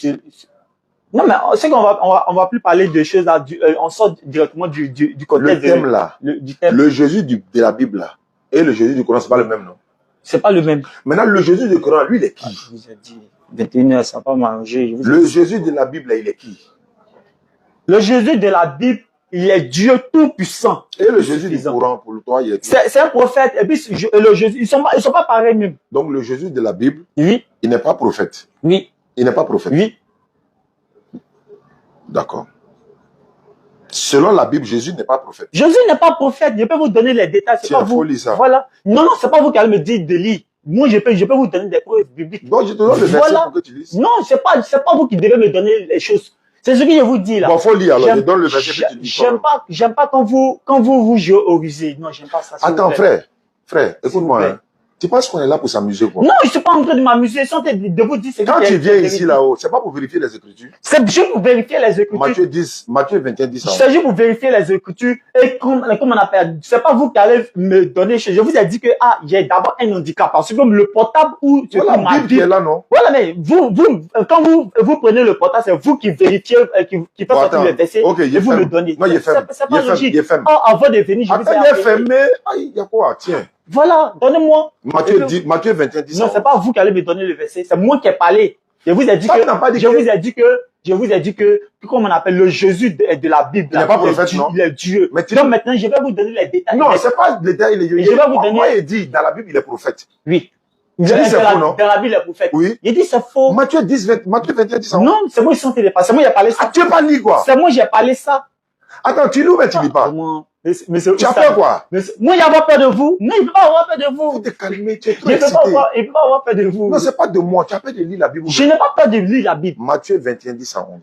Speaker 2: Non, mais c'est qu'on va plus parler de choses là. On sort directement du contexte.
Speaker 1: Le thème là.
Speaker 2: Du thème.
Speaker 1: Le Jésus de la Bible là. Et le Jésus du Coran, c'est pas le même, non?
Speaker 2: C'est pas le même.
Speaker 1: Maintenant, le Jésus du Coran, lui, il est qui?
Speaker 2: Je vous ai dit. 21h, ça va pas manger.
Speaker 1: Le Jésus de la Bible là, il est qui?
Speaker 2: Le Jésus de la Bible, il est Dieu tout-puissant.
Speaker 1: Et le Jésus du Coran, pour toi, il est qui?
Speaker 2: C'est un prophète. Et puis, le Jésus, ils sont pas pareils même.
Speaker 1: Donc, le Jésus de la Bible,
Speaker 2: oui,
Speaker 1: il n'est pas prophète.
Speaker 2: Oui.
Speaker 1: Il n'est pas prophète.
Speaker 2: Oui.
Speaker 1: D'accord. Selon la Bible, Jésus n'est pas prophète.
Speaker 2: Jésus n'est pas prophète. Je peux vous donner les détails. C'est pas vous.
Speaker 1: Lire ça.
Speaker 2: Voilà. Non, c'est pas vous qui allez me dire de lire. Moi, je peux vous donner des preuves bibliques.
Speaker 1: Donc, je te donne le verset pour que tu lises.
Speaker 2: Non, c'est pas vous qui devez me donner les choses. C'est ce que je vous dis là.
Speaker 1: Bon, faut lire alors. Je donne le verset que tu dis.
Speaker 2: J'aime pas quand vous géorisez. Non, j'aime pas ça.
Speaker 1: Attends, frère, écoute-moi. Hein. Tu penses qu'on est là pour s'amuser, quoi?
Speaker 2: Non, je suis pas en train de m'amuser. Je suis en train de vous dire.
Speaker 1: Quand tu viens ici, là-haut, c'est pas pour vérifier les Écritures.
Speaker 2: C'est juste pour vérifier les Écritures.
Speaker 1: Matthieu 21, 10.
Speaker 2: C'est juste pour vérifier les Écritures. Et comme on appelle, c'est pas vous qui allez me donner. Je vous ai dit que, j'ai d'abord un handicap. Parce que comme le portable ou,
Speaker 1: voilà, la Bible qui est là, non?
Speaker 2: Voilà, mais quand vous prenez le portable, c'est vous qui vérifiez, qui faites sortir le verset. Et vous le donnez.
Speaker 1: Non, il est ferme.
Speaker 2: C'est pas logique.
Speaker 1: Avant
Speaker 2: de venir,
Speaker 1: je vous ai dit. Il est fermé. Il y a quoi? Tiens.
Speaker 2: Voilà, donnez-moi.
Speaker 1: Matthieu 21, 10.
Speaker 2: Non, c'est pas vous qui allez me donner le verset, c'est moi qui ai parlé. Je vous ai dit que, comment on appelle, le Jésus de la Bible.
Speaker 1: Il n'est pas prophète, non?
Speaker 2: Il est Dieu. Donc maintenant, je vais vous donner les détails.
Speaker 1: Non, c'est pas les détails. Je vais vous donner. Moi, il dit, dans la Bible, il est prophète.
Speaker 2: Oui.
Speaker 1: Il dit c'est faux, non?
Speaker 2: Dans la Bible, il est prophète.
Speaker 1: Oui.
Speaker 2: Il dit c'est faux.
Speaker 1: Matthieu 21, 10.
Speaker 2: Non, c'est moi qui sont télépassés. C'est moi qui ai parlé ça.
Speaker 1: Tu n'as pas lu quoi?
Speaker 2: C'est moi qui ai parlé ça.
Speaker 1: Attends, tu lis ou tu lis pas?
Speaker 2: Monsieur
Speaker 1: Tu as
Speaker 2: Oustad,
Speaker 1: peur quoi?
Speaker 2: moi, il avoir peur de vous. Non, il ne peut pas avoir peur de
Speaker 1: Faut
Speaker 2: vous.
Speaker 1: te calmer, tu es trop
Speaker 2: Il ne peut
Speaker 1: excité.
Speaker 2: pas avoir peur de vous.
Speaker 1: Non, c'est pas de moi. Tu as peur de lire la Bible.
Speaker 2: Je n'ai pas peur de lire la Bible.
Speaker 1: Matthieu 21, 10 à 11.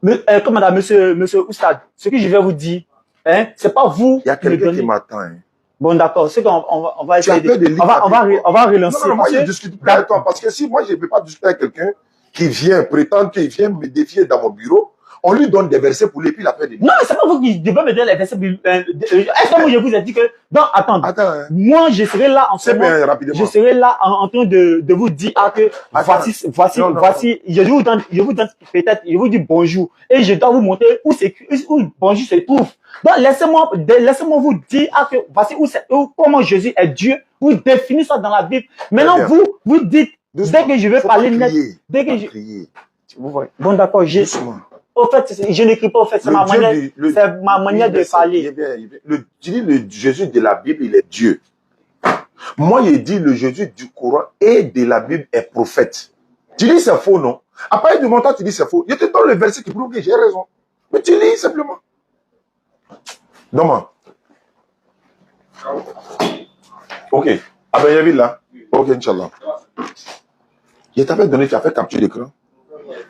Speaker 2: Mais, comme madame, monsieur Oustad, ce que je vais vous dire, hein, c'est pas vous
Speaker 1: Il y a
Speaker 2: qui me
Speaker 1: quelqu'un qui
Speaker 2: donnez.
Speaker 1: m'attend. Hein.
Speaker 2: Bon, d'accord, c'est qu'on on va
Speaker 1: Tu as
Speaker 2: essayer
Speaker 1: peur de lire
Speaker 2: on va,
Speaker 1: la
Speaker 2: on va,
Speaker 1: Bible.
Speaker 2: on va relancer.
Speaker 1: Non, moi,
Speaker 2: parce
Speaker 1: je
Speaker 2: que-
Speaker 1: discute plus avec toi. Parce que si moi, je ne peux pas discuter avec quelqu'un qui vient prétendre qu'il vient me défier dans mon bureau, on lui donne des versets pour lui, puis il a peur de lire.
Speaker 2: Non, c'est pas vous qui devez me donner les versets. Est-ce que moi, je vous ai dit que... Non, attends.
Speaker 1: Attends, hein.
Speaker 2: Moi, je serai là en ce
Speaker 1: C'est
Speaker 2: moment.
Speaker 1: bien, rapidement.
Speaker 2: Je serai là en train de vous dire que
Speaker 1: Non, non,
Speaker 2: voici, je vous donne peut-être, je vous dis bonjour et je dois vous montrer où bonjour se trouve. Donc, laissez-moi vous dire que voici comment Jésus est Dieu. Vous définissez ça dans la Bible. Maintenant,
Speaker 1: bien.
Speaker 2: vous dites,
Speaker 1: Doucement.
Speaker 2: dès que je vais
Speaker 1: Faut
Speaker 2: parler
Speaker 1: pas
Speaker 2: net,
Speaker 1: crier.
Speaker 2: dès que
Speaker 1: Faut
Speaker 2: je...
Speaker 1: pas crier.
Speaker 2: Vous voyez. Bon, d'accord,
Speaker 1: Doucement.
Speaker 2: au fait, je n'écris pas, au fait, c'est
Speaker 1: Le
Speaker 2: ma
Speaker 1: Dieu
Speaker 2: manière,
Speaker 1: du-
Speaker 2: c'est ma manière de parler.
Speaker 1: Tu dis le Jésus de la Bible, il est Dieu. Moi, il dit le Jésus du Coran et de la Bible est prophète. Tu dis c'est faux, non? Après, du montant, tu dis c'est faux. Je te donne le verset qui prouve que j'ai raison. Mais tu lis simplement. Non, ok. Ah ben, il y a là. Ok, Inch'Allah. Je t'avais donné, tu as fait capture d'écran.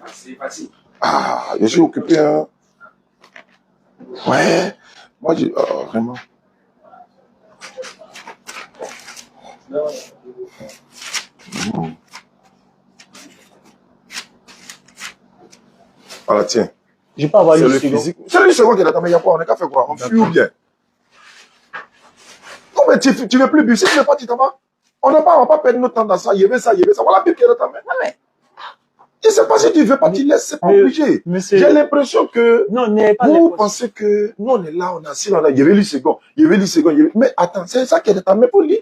Speaker 3: C'est facile.
Speaker 1: Ah, je suis occupé, hein. Ouais. Moi, vraiment. Voilà, tiens.
Speaker 2: Je peux avoir
Speaker 1: C'est
Speaker 2: le
Speaker 1: le
Speaker 2: second.
Speaker 1: physique. C'est le second qui est là, mais il y a quoi? On est qu'à faire quoi? On fuit ou bien? Non, mais tu veux plus bus. Si tu veux pas, tu t'en vas. On va pas perdre notre temps dans ça. Il y avait ça, il y avait ça. Voilà la Bible qui est dans ta main. Je sais pas si tu veux pas, tu laisses. C'est pas obligé.
Speaker 2: Monsieur-
Speaker 1: J'ai l'impression que
Speaker 2: Non, n'ayez pas
Speaker 1: vous
Speaker 2: les
Speaker 1: pensez que nous, on est là, on est assis, on a, il y avait le second, il y avait le second, mais attends, c'est ça qui est dans ta main pour lire.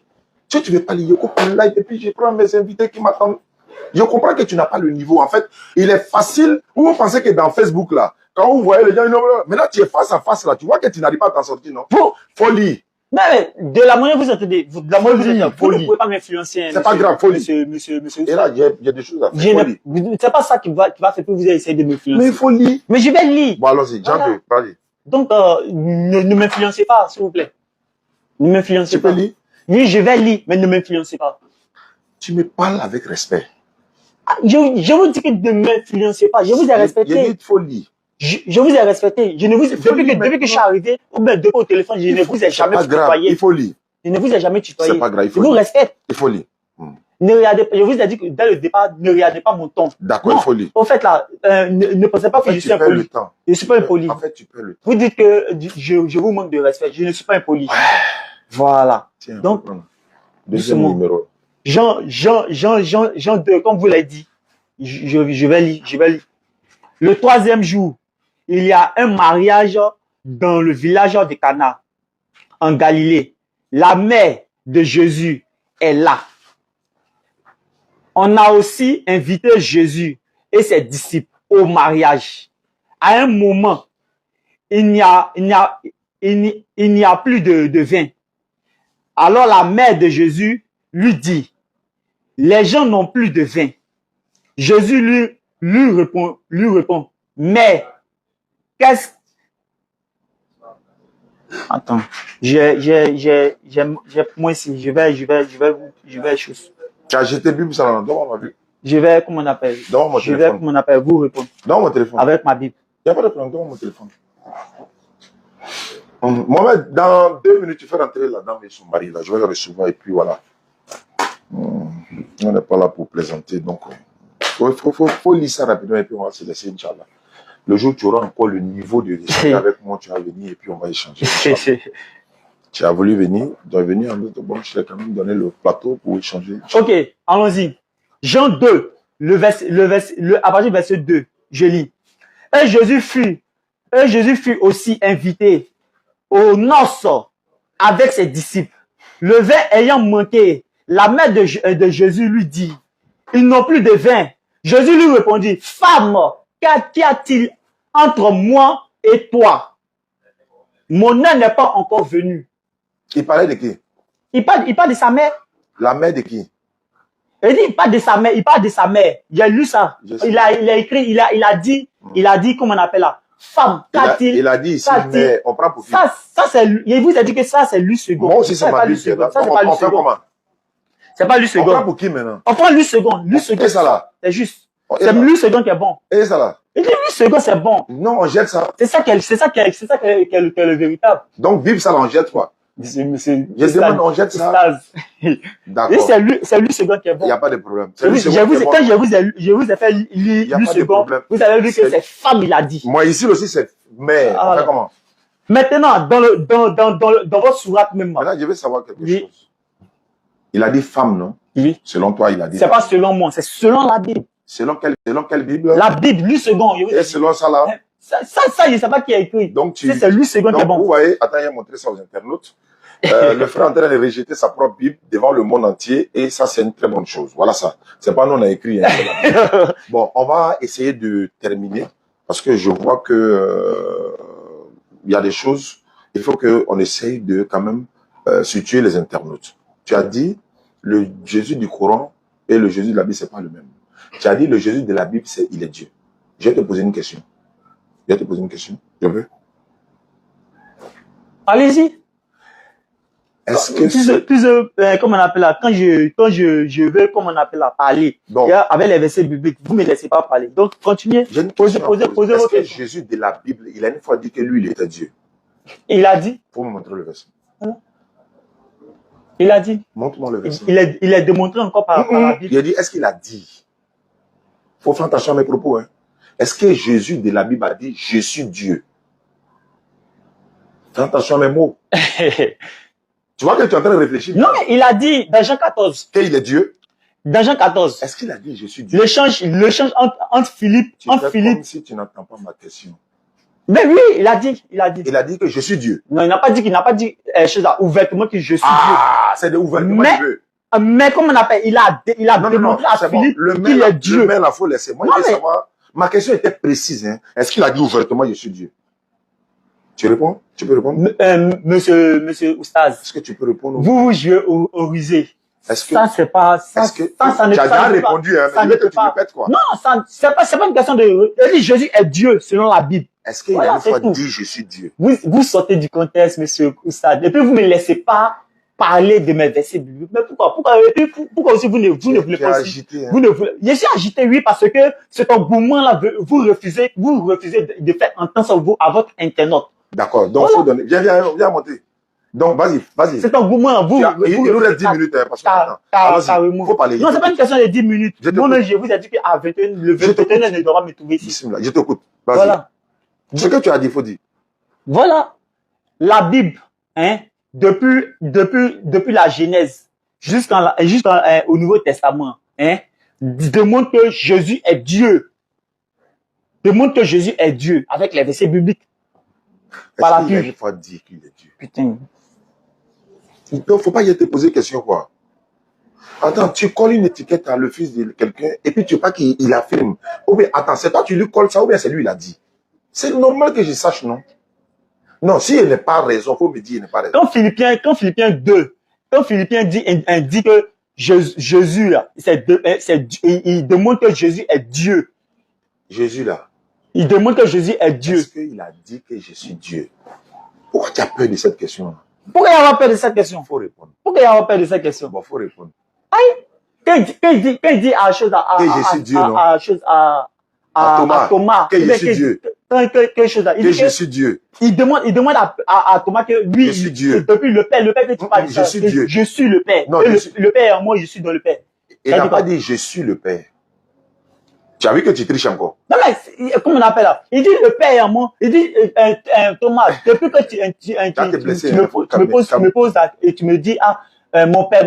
Speaker 1: Si tu veux pas lire, je comprends le live et puis je prends mes invités qui m'attendent. Je comprends que tu n'as pas le niveau. En fait, il est facile. Vous pensez que dans Facebook, là, quand vous voyez les gens, maintenant tu es face à face, là, tu vois que tu n'arrives pas à t'en sortir, non? Faut lire.
Speaker 2: Non, mais de la manière vous entendez, de la manière vous
Speaker 1: Folie,
Speaker 2: entendez, vous ne
Speaker 1: folie.
Speaker 2: pouvez pas m'influencer.
Speaker 1: C'est pas grave, folie.
Speaker 2: Monsieur.
Speaker 1: Et là, il y a des choses à faire. Faut lire.
Speaker 2: C'est pas ça qui va faire que vous allez essayer de m'influencer.
Speaker 1: Mais il faut lire.
Speaker 2: Mais je vais lire.
Speaker 1: Bon, allons-y,
Speaker 2: Voilà.
Speaker 1: Jean-Pierre, vas-y.
Speaker 2: Donc, ne m'influencez pas, s'il vous plaît. Ne m'influencez
Speaker 1: Tu
Speaker 2: pas.
Speaker 1: peux lire?
Speaker 2: Oui, je vais lire, mais ne m'influencez pas.
Speaker 1: Tu me parles avec respect.
Speaker 2: Ah, je vous dis que ne m'influencez pas. Je vous ai
Speaker 1: Il
Speaker 2: respecté.
Speaker 1: dit, il faut lire.
Speaker 2: Je vous ai respecté. Je ne vous, depuis que je suis arrivé, ou bien depuis au téléphone, je ne vous ai jamais
Speaker 1: C'est pas grave,
Speaker 2: tutoyé.
Speaker 1: il faut lire.
Speaker 2: Je ne vous ai jamais tutoyé.
Speaker 1: C'est pas grave, il
Speaker 2: Je
Speaker 1: faut
Speaker 2: vous
Speaker 1: lire.
Speaker 2: respecte.
Speaker 1: Il faut lire.
Speaker 2: Ne regardez pas. Je vous ai dit que dès le départ, ne regardez pas mon ton.
Speaker 1: D'accord,
Speaker 2: Non.
Speaker 1: il faut lire.
Speaker 2: Au fait, là, ne pensez pas
Speaker 1: En
Speaker 2: que
Speaker 1: fait,
Speaker 2: je suis
Speaker 1: tu perds le
Speaker 2: impoli.
Speaker 1: temps.
Speaker 2: Je ne suis pas impoli.
Speaker 1: En fait, tu perds le temps.
Speaker 2: Vous dites que je vous manque de respect. Je ne suis pas impoli. Voilà.
Speaker 1: Tiens,
Speaker 2: Donc,
Speaker 1: reprends. Deuxième
Speaker 2: doucement.
Speaker 1: numéro.
Speaker 2: Jean 2, comme vous l'avez dit, je vais lire. Le troisième jour, il y a un mariage dans le village de Cana, en Galilée. La mère de Jésus est là. On a aussi invité Jésus et ses disciples au mariage. À un moment, il n'y a plus de vin. Alors la mère de Jésus lui dit, les gens n'ont plus de vin. Jésus lui répond, mais qu'est-ce... Attends, j'ai moi ici, je vais chose.
Speaker 1: Tu as jeté Bible, ça là, donne-moi ma Bible.
Speaker 2: Je vais, comment on appelle?
Speaker 1: Donne-moi mon
Speaker 2: Je vais,
Speaker 1: téléphone.
Speaker 2: comment on appelle, vous répondre
Speaker 1: Donne-moi mon téléphone.
Speaker 2: avec ma Bible.
Speaker 1: Il n'y a pas de problème, donne-moi mon téléphone. Mohamed, dans 2 minutes, tu fais rentrer la dame et son mari, là. Je vais le recevoir et puis voilà. On n'est pas là pour plaisanter, donc faut lire ça rapidement et puis on va se laisser, Inch'Allah. Le jour où tu auras encore le niveau de discuter avec moi, tu vas venir et puis on va échanger. Inch'Allah. Tu as voulu venir, tu dois venir en autre. Bon, je t'ai quand même donné le plateau pour échanger.
Speaker 2: Ok, allons-y. Jean 2, à partir du verset 2, je lis. Et Jésus fut aussi invité aux noces avec ses disciples. Le vin ayant manqué, la mère de Jésus lui dit, ils n'ont plus de vin. Jésus lui répondit, femme, qu'y a-t-il entre moi et toi? Mon heure n'est pas encore venue.
Speaker 1: Il parlait de qui?
Speaker 2: Il parle de sa mère.
Speaker 1: La mère de qui?
Speaker 2: Il dit, il parle de sa mère, il parle de sa mère. J'ai lu ça.
Speaker 1: Je sais.
Speaker 2: Il a écrit, il a dit, comment on appelle là? femme.
Speaker 1: Il a dit ici, mais on prend pour qui?
Speaker 2: Ça c'est, il vous a dit que ça, c'est lui second.
Speaker 1: Moi aussi, c'est ma Bible. Ça, c'est pas lui second.
Speaker 2: C'est pas lui second.
Speaker 1: On prend pour qui maintenant?
Speaker 2: On prend lui second. Lui second.
Speaker 1: Et ça là?
Speaker 2: C'est juste. C'est lui second qui est bon.
Speaker 1: Et ça là?
Speaker 2: Il dit lui second, c'est bon.
Speaker 1: Non, on jette ça.
Speaker 2: C'est ça qui est le véritable.
Speaker 1: Donc, vive ça, là, on jette quoi?
Speaker 2: Je
Speaker 1: demande, on jette ça. D'accord.
Speaker 2: C'est lui second qui est bon.
Speaker 1: Il n'y a pas de problème.
Speaker 2: Quand je vous ai fait lui second, vous avez vu que c'est femme, il a dit.
Speaker 1: Moi, ici aussi, c'est mais. On fait comment?
Speaker 2: Maintenant, dans votre sourate même.
Speaker 1: Maintenant, je veux savoir quelque chose. Il a dit femme, non?
Speaker 2: Oui.
Speaker 1: Selon toi, il a dit.
Speaker 2: C'est pas selon moi, c'est selon la Bible.
Speaker 1: Selon quelle Bible?
Speaker 2: La Bible, lui second.
Speaker 1: Et selon ça là?
Speaker 2: Ça, je sais pas qui a écrit.
Speaker 1: Donc,
Speaker 2: c'est lui second qui est bon.
Speaker 1: Vous voyez, attends, il a montré ça aux internautes. Le frère est en train de rejeter sa propre Bible devant le monde entier et ça, c'est une très bonne chose. Voilà ça. C'est pas nous, on a écrit. Hein, bon, on va essayer de terminer parce que je vois que il y a des choses, il faut qu'on essaye de quand même situer les internautes. Tu as dit, le Jésus du Coran et le Jésus de la Bible, c'est pas le même. Tu as dit, le Jésus de la Bible, il est Dieu. Je vais te poser une question. Je veux.
Speaker 2: Allez-y.
Speaker 1: Est-ce que
Speaker 2: comment on appelle là, quand je veux, comment on appelle là, parler,
Speaker 1: donc,
Speaker 2: avec les versets bibliques, vous me laissez pas parler. Donc, continuez.
Speaker 1: Posez vos questions. Est-ce que Jésus de la Bible, il a une fois dit que lui, il était Dieu?
Speaker 2: Il a dit.
Speaker 1: Faut me montrer le verset.
Speaker 2: Il a dit.
Speaker 1: Montre-moi le verset.
Speaker 2: Il est démontré encore par la Bible.
Speaker 1: Il a dit, est-ce qu'il a dit? Faut faire attention à mes propos, hein. Est-ce que Jésus de la Bible a dit, je suis Dieu? Fais attention à mes mots. Tu vois que tu es en train de réfléchir.
Speaker 2: Non, mais il a dit dans Jean 14.
Speaker 1: Qu'il est Dieu?
Speaker 2: Dans Jean 14.
Speaker 1: Est-ce qu'il a dit, je suis Dieu?
Speaker 2: L'échange entre Philippe.
Speaker 1: Comme si tu n'entends pas ma question.
Speaker 2: Mais oui, il a dit.
Speaker 1: Il a dit que je suis Dieu.
Speaker 2: Non, il n'a pas dit ouvertement que je suis Dieu.
Speaker 1: Ah, c'est de ouvertement Dieu.
Speaker 2: Mais comment on appelle, il a démontré à Philippe qu'il est Dieu.
Speaker 1: Mais la faut laisser. Moi, je veux savoir. Ma question était précise, hein. Est-ce qu'il a dit ouvertement, je suis Dieu? Tu réponds? Tu peux répondre?
Speaker 2: Monsieur Oustaz.
Speaker 1: Est-ce que tu peux répondre?
Speaker 2: Vous jouez au rusé. Ça, c'est pas, ça ne
Speaker 1: tu as déjà répondu, hein, mais tu répètes quoi?
Speaker 2: Non, c'est pas une question de, Jésus est Dieu, selon la Bible.
Speaker 1: Est-ce qu'il a une fois dit, je suis Dieu?
Speaker 2: Vous sortez du contexte, monsieur Oustaz, et puis vous me laissez pas parler de mes versets bibliques. Mais pourquoi aussi vous ne voulez pas
Speaker 1: agité, hein.
Speaker 2: Je suis agité, oui, parce que cet engouement-là, vous refusez de faire entendre à votre internaute.
Speaker 1: D'accord, donc faut donner. Viens monter. Donc, vas-y.
Speaker 2: Cet engouement,
Speaker 1: il nous reste 10 minutes, hein, parce que faut parler.
Speaker 2: Non, c'est pas une question de 10 minutes. Moi-même, je vous ai dit qu'à 21, le 21, ne doit me trouver ici.
Speaker 1: Je t'écoute. Vas-y. Voilà. Ce que tu as dit, il faut dire.
Speaker 2: Voilà. La Bible, hein, depuis la Genèse jusqu'au Nouveau Testament, hein, démontre que Jésus est Dieu. Démontre que Jésus est Dieu avec les versets bibliques.
Speaker 1: Est-ce qu'il a une fois dit qu'il est Dieu?
Speaker 2: Putain.
Speaker 1: Donc, faut pas y te poser question, quoi. Attends, tu colles une étiquette à le fils de quelqu'un et puis tu veux pas qu'il affirme. Ou bien, attends, c'est toi qui lui colles ça ou bien c'est lui qui l'a dit. C'est normal que je sache, non? Non, si il n'est pas raison, faut me dire il n'est pas raison.
Speaker 2: Quand Philippiens dit que Jésus, là, il démontre que Jésus est Dieu.
Speaker 1: Jésus, là.
Speaker 2: Il démontre que Jésus est Dieu.
Speaker 1: Est-ce qu'il a dit que je suis Dieu? Pourquoi tu as peur de cette question-là?
Speaker 2: Pourquoi il y a peur de cette question?
Speaker 1: Faut répondre.
Speaker 2: Pourquoi il y a peur de cette question?
Speaker 1: Bon, faut répondre.
Speaker 2: Aïe! Quand il dit à chose à Thomas,
Speaker 1: que je suis Dieu.
Speaker 2: Que
Speaker 1: je suis Dieu.
Speaker 2: Il demande à Thomas que lui,
Speaker 1: je suis Dieu.
Speaker 2: Depuis le Père que tu parles,
Speaker 1: je suis Dieu.
Speaker 2: Je suis le Père.
Speaker 1: Non,
Speaker 2: le Père est en moi, je suis dans le Père.
Speaker 1: Il n'a pas dit je suis le Père. Tu as vu que tu triches encore.
Speaker 2: Non, mais, comment on appelle là? Il dit le Père est en moi. Il dit, Thomas, depuis que tu me poses et tu me dis, mon Père.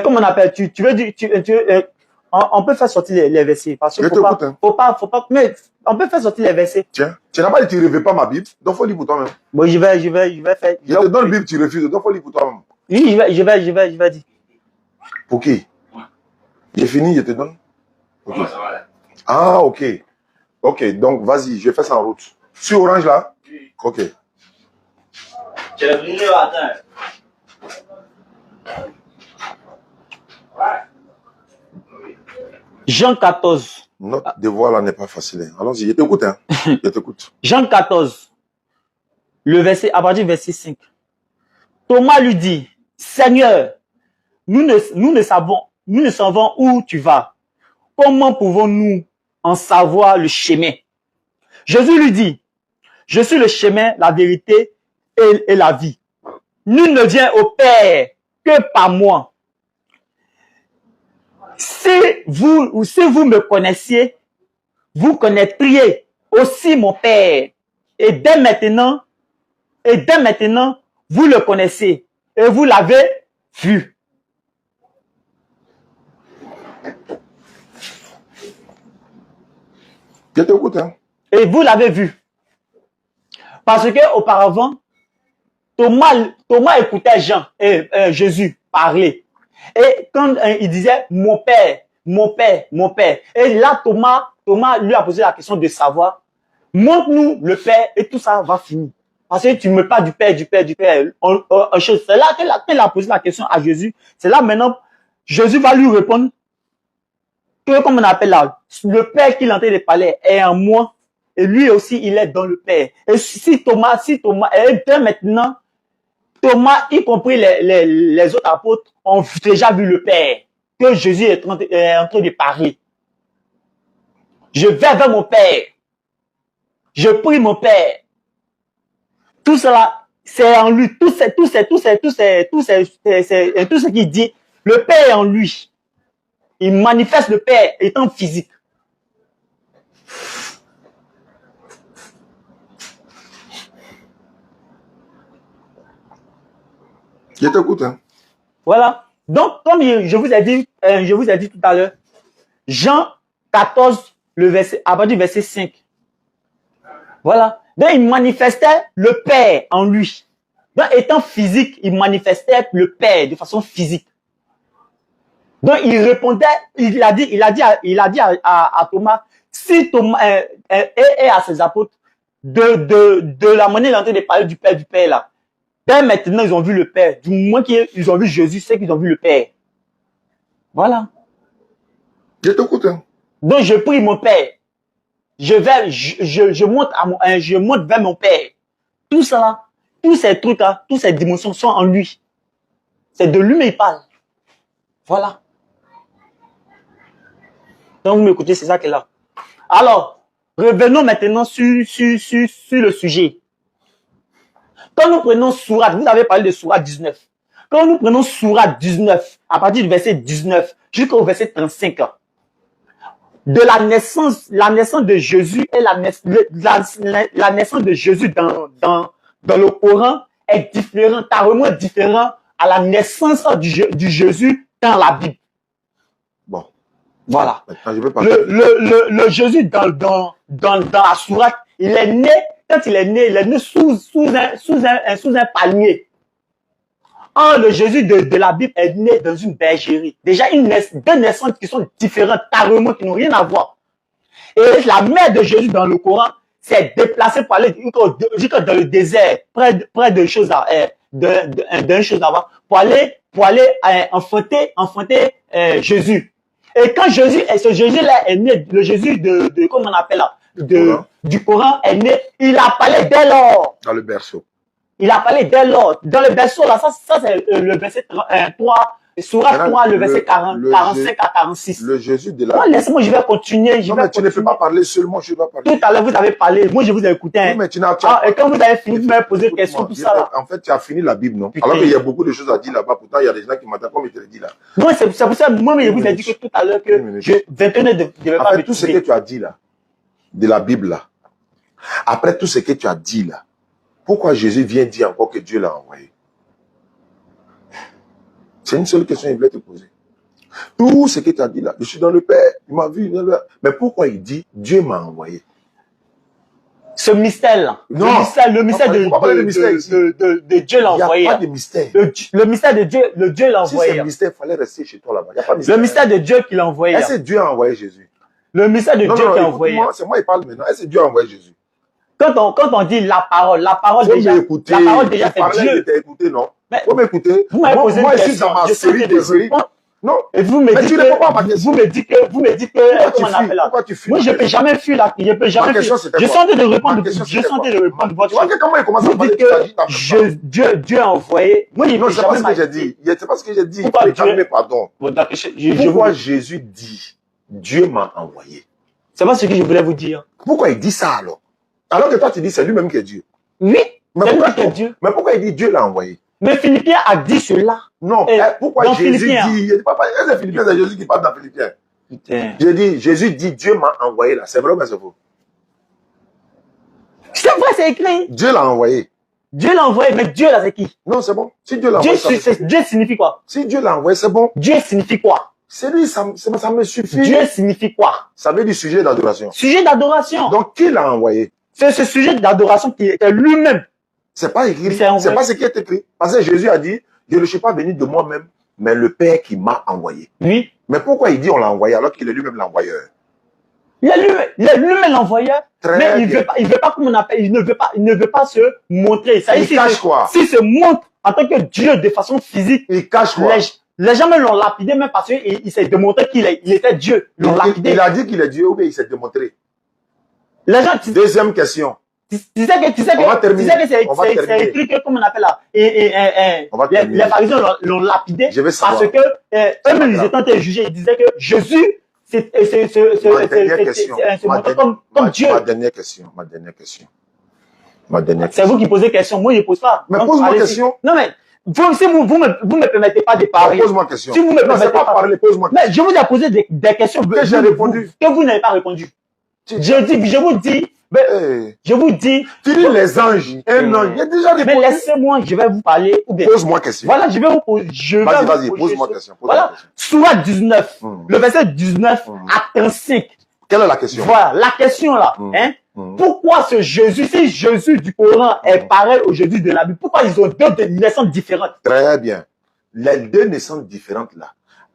Speaker 2: Comment on appelle? Tu veux dire, on peut faire sortir les versets. Parce que faut pas, mais on peut faire sortir les versets.
Speaker 1: Tiens, tu n'as pas dit que tu ne rêves pas ma Bible, donc faut lire pour toi-même.
Speaker 2: Bon, je vais faire.
Speaker 1: Je te donne la Bible, tu refuses, donc faut lire pour toi-même.
Speaker 2: Oui, je vais dire.
Speaker 1: Pour qui? J'ai fini, je te donne. Okay.
Speaker 3: Oh, ça va, là.
Speaker 1: Ah, ok. Ok, donc vas-y, je fais ça en route. Sur Orange là?
Speaker 3: Oui.
Speaker 1: Ok.
Speaker 2: Tu es venu le matin.
Speaker 3: Ouais.
Speaker 2: Jean 14.
Speaker 1: Notre devoir là n'est pas facile. Hein. Allons-y, je t'écoute. Hein. Je t'écoute.
Speaker 2: Jean 14, à partir du verset 5. Thomas lui dit, Seigneur, nous ne savons où tu vas. Comment pouvons-nous en savoir le chemin? Jésus lui dit, je suis le chemin, la vérité et la vie. Nul ne vient au Père que par moi. Si vous me connaissiez, vous connaîtriez aussi mon Père. Et dès maintenant, vous le connaissez et vous l'avez vu.
Speaker 1: Je t'écoute. Hein.
Speaker 2: Et vous l'avez vu. Parce que auparavant, Thomas écoutait Jésus parler. Et quand il disait mon Père, mon Père, mon Père. Et là, Thomas lui a posé la question de savoir, montre-nous le Père et tout ça va finir. Parce que tu ne me parles du Père, du Père, du Père. C'est là qu'il a posé la question à Jésus. C'est là maintenant, Jésus va lui répondre que, comme on appelle là, le Père qu'il est en train de parler est en moi. Et lui aussi, il est dans le Père. Et si Thomas, et dès maintenant, Thomas, y compris les autres apôtres, ont déjà vu le Père, que Jésus est en train de parler. Je vais vers mon Père. Je prie mon Père. Tout cela, c'est en lui. Tout ce qu'il dit, le Père est en lui. Il manifeste le Père étant physique.
Speaker 1: Je t'écoute. Hein.
Speaker 2: Voilà. Donc, comme je vous ai dit tout à l'heure, Jean 14, à partir du verset 5. Voilà. Donc, il manifestait le Père en lui. Donc, étant physique, il manifestait le Père de façon physique. Donc, il répondait, il a dit à Thomas, si Thomas et à ses apôtres, de la manière dont il parler du Père là. Dès maintenant, ils ont vu le Père. Du moment qu'ils ont vu Jésus, c'est qu'ils ont vu le Père. Voilà.
Speaker 1: Je t'écoute. Hein.
Speaker 2: Donc, je prie mon Père. Je monte vers mon Père. Tout ça, tous ces trucs-là, toutes ces dimensions sont en lui. C'est de lui, mais il parle. Voilà. Donc, vous m'écoutez, c'est ça qui est là. Alors, revenons maintenant sur le sujet. Quand nous prenons Sourate, vous avez parlé de Sourate 19. Quand nous prenons Sourate 19, à partir du verset 19 jusqu'au verset 35, de la naissance de Jésus et la naissance de Jésus dans le Coran est différent, carrément différent à la naissance du Jésus dans la Bible.
Speaker 1: Bon.
Speaker 2: Voilà.
Speaker 1: Maintenant, je peux parler.
Speaker 2: Le Jésus dans la Sourate, il est né. Quand il est né sous un palmier. Or, le Jésus de la Bible est né dans une bergerie. Déjà, deux naissances qui sont différentes, carrément, qui n'ont rien à voir. Et la mère de Jésus dans le Coran s'est déplacée pour aller dans le désert, près de choses d'une chose là-bas, pour aller enfanter Jésus. Et quand ce Jésus-là est né, le Jésus comment on appelle là, du Coran est né, il a parlé dès lors.
Speaker 1: Dans le berceau.
Speaker 2: Il a parlé dès lors. Dans le berceau, là, ça c'est le verset 3, Sourate 3, le verset 45 à 46.
Speaker 1: Le Jésus de la...
Speaker 2: Non, laisse-moi, je vais continuer.
Speaker 1: Non, mais tu ne peux pas parler seulement, je vais parler.
Speaker 2: Tout à l'heure, vous avez parlé. Moi, je vous ai écouté. Hein.
Speaker 1: Oui, mais tu n'as
Speaker 2: et quand vous avez fini, vous m'avez posé des questions, tout ça là.
Speaker 1: En fait, tu as fini la Bible, non?
Speaker 2: Putain.
Speaker 1: Alors qu'il y a beaucoup de choses à dire là-bas. Pourtant, il y a des gens qui m'attendent comme je te l'ai dit là.
Speaker 2: Non, c'est pour ça, moi, je vous ai dit que tout à l'heure que 21 ne devait pas
Speaker 1: me tout ce que tu as dit là, de la Bible là, après tout ce que tu as dit là, pourquoi Jésus vient dire encore que Dieu l'a envoyé? C'est une seule question qu'il voulait te poser. Tout ce que tu as dit là, je suis dans le Père, il m'a vu. Mais pourquoi il dit Dieu m'a envoyé?
Speaker 2: Ce mystère-là.
Speaker 1: Non.
Speaker 2: Le mystère de Dieu l'a envoyé.
Speaker 1: Il n'y a pas de mystère.
Speaker 2: Le mystère de Dieu, Dieu l'a envoyé.
Speaker 1: Si c'est un mystère, il fallait rester chez toi là-bas. Il n'y a pas de mystère.
Speaker 2: Le mystère de Dieu qui l'a envoyé.
Speaker 1: Est-ce que Dieu a envoyé Jésus?
Speaker 2: Le mystère de Dieu qui a envoyé.
Speaker 1: C'est moi qui parle maintenant. Est-ce que Dieu a envoyé Jésus?
Speaker 2: Quand on dit la parole déjà, c'est Dieu.
Speaker 1: Écouter, non?
Speaker 2: Mais
Speaker 1: faut m'écouter.
Speaker 2: Vous m'avez posé
Speaker 1: moi,
Speaker 2: une
Speaker 1: je suis
Speaker 2: question.
Speaker 1: dans ma série de séries. Non.
Speaker 2: Et vous me
Speaker 1: Mais
Speaker 2: dites
Speaker 1: tu réponds pas à ma question.
Speaker 2: vous me dites que, comment on appelle là?
Speaker 1: Pourquoi tu fuis
Speaker 2: Moi, je peux jamais fuir là. Je peux jamais
Speaker 1: question,
Speaker 2: fuir.
Speaker 1: c'était
Speaker 2: Je
Speaker 1: quoi?
Speaker 2: suis en train de répondre,
Speaker 1: Ma question,
Speaker 2: je
Speaker 1: c'était
Speaker 2: suis en train
Speaker 1: quoi?
Speaker 2: de répondre
Speaker 1: Tu
Speaker 2: votre
Speaker 1: vois
Speaker 2: chose.
Speaker 1: que comment il commence à
Speaker 2: Vous
Speaker 1: parler,
Speaker 2: dites
Speaker 1: tu t'agis dans
Speaker 2: que Dieu a envoyé. Moi,
Speaker 1: Non, c'est pas ce que
Speaker 2: jamais
Speaker 1: j'ai dit. C'est pas ce que j'ai dit.
Speaker 2: Pourquoi Dieu-
Speaker 1: Mais pardon.
Speaker 2: Bon, d'accord,
Speaker 1: Pourquoi Jésus dit Dieu m'a envoyé?
Speaker 2: C'est pas ce que je voulais vous dire.
Speaker 1: Pourquoi il dit ça alors? Alors que toi tu dis c'est lui-même qui est Dieu.
Speaker 2: Oui,
Speaker 1: Mais
Speaker 2: c'est lui
Speaker 1: pourquoi,
Speaker 2: qui est Dieu.
Speaker 1: mais pourquoi il dit Dieu l'a envoyé?
Speaker 2: Mais Philippiens a dit cela.
Speaker 1: Non,
Speaker 2: Et
Speaker 1: pourquoi
Speaker 2: dans
Speaker 1: Jésus
Speaker 2: Philippiens.
Speaker 1: dit, c'est Philippiens, c'est Jésus qui parle dans Philippiens.
Speaker 2: Putain.
Speaker 1: J'ai dit, Jésus dit Dieu m'a envoyé là. C'est vrai ou c'est faux?
Speaker 2: C'est vrai, c'est écrit.
Speaker 1: Dieu l'a envoyé.
Speaker 2: Dieu l'a envoyé, mais Dieu là, c'est qui?
Speaker 1: Non, c'est bon. Si Dieu l'a
Speaker 2: Dieu,
Speaker 1: envoyé,
Speaker 2: Dieu signifie quoi?
Speaker 1: si Dieu l'a envoyé, c'est bon.
Speaker 2: Dieu signifie quoi?
Speaker 1: C'est lui, ça me suffit.
Speaker 2: Dieu signifie quoi?
Speaker 1: Ça veut dire sujet d'adoration.
Speaker 2: Sujet d'adoration.
Speaker 1: Donc, qui l'a envoyé?
Speaker 2: C'est ce sujet d'adoration qui est lui-même.
Speaker 1: C'est pas écrit.
Speaker 2: C'est envoyé.
Speaker 1: C'est pas ce qui est écrit. Parce que Jésus a dit, je ne suis pas venu de moi-même, mais le Père qui m'a envoyé.
Speaker 2: Oui.
Speaker 1: Mais pourquoi il dit on l'a envoyé alors qu'il est lui-même l'envoyeur?
Speaker 2: Il est lui-même l'envoyeur.
Speaker 1: Très
Speaker 2: Mais il
Speaker 1: bien.
Speaker 2: veut pas, comment on appelle, il ne veut pas se montrer. Ça,
Speaker 1: Il cache quoi?
Speaker 2: S'il se montre en tant que Dieu de façon physique,
Speaker 1: Il cache quoi?
Speaker 2: les gens me l'ont lapidé même parce qu'il s'est démontré qu'il était Dieu. Ils l'ont lapidé.
Speaker 1: Il a dit qu'il est Dieu ou bien il s'est démontré?
Speaker 2: Les gens,
Speaker 1: Deuxième question.
Speaker 2: tu sais que c'est écrit que, comment on appelle là, les pharisiens l'ont lapidé
Speaker 1: Je vais savoir.
Speaker 2: parce que eux-mêmes, ils étaient en train de juger. Ils disaient que Jésus, c'est montré comme Dieu.
Speaker 1: Ma dernière question.
Speaker 2: C'est vous qui posez question. Moi, je ne pose pas.
Speaker 1: Mais
Speaker 2: Donc,
Speaker 1: pose-moi
Speaker 2: allez-y.
Speaker 1: question.
Speaker 2: Non, mais si vous me permettez pas de parler.
Speaker 1: Pose-moi question.
Speaker 2: Si vous me
Speaker 1: Non,
Speaker 2: permettez
Speaker 1: c'est pas
Speaker 2: pas
Speaker 1: parler, pose-moi question.
Speaker 2: Mais je vous ai posé des questions
Speaker 1: Que j'ai répondu.
Speaker 2: que vous n'avez pas répondu. Je vous dis,
Speaker 1: Tu dis les anges. Un ange. Il a déjà
Speaker 2: mais
Speaker 1: répondu.
Speaker 2: laissez-moi, je vais vous parler. Ou bien,
Speaker 1: Pose-moi question.
Speaker 2: voilà, je vais vous poser.
Speaker 1: Vas-y, pose-moi question.
Speaker 2: Voilà, Sourate 19, le verset 19 à 35.
Speaker 1: Quelle est la question?
Speaker 2: Voilà, la question là, hein. Pourquoi ce Jésus, si Jésus du Coran est pareil au Jésus de la Bible, pourquoi ils ont deux naissances différentes?
Speaker 1: Très bien. Les deux naissances différentes là.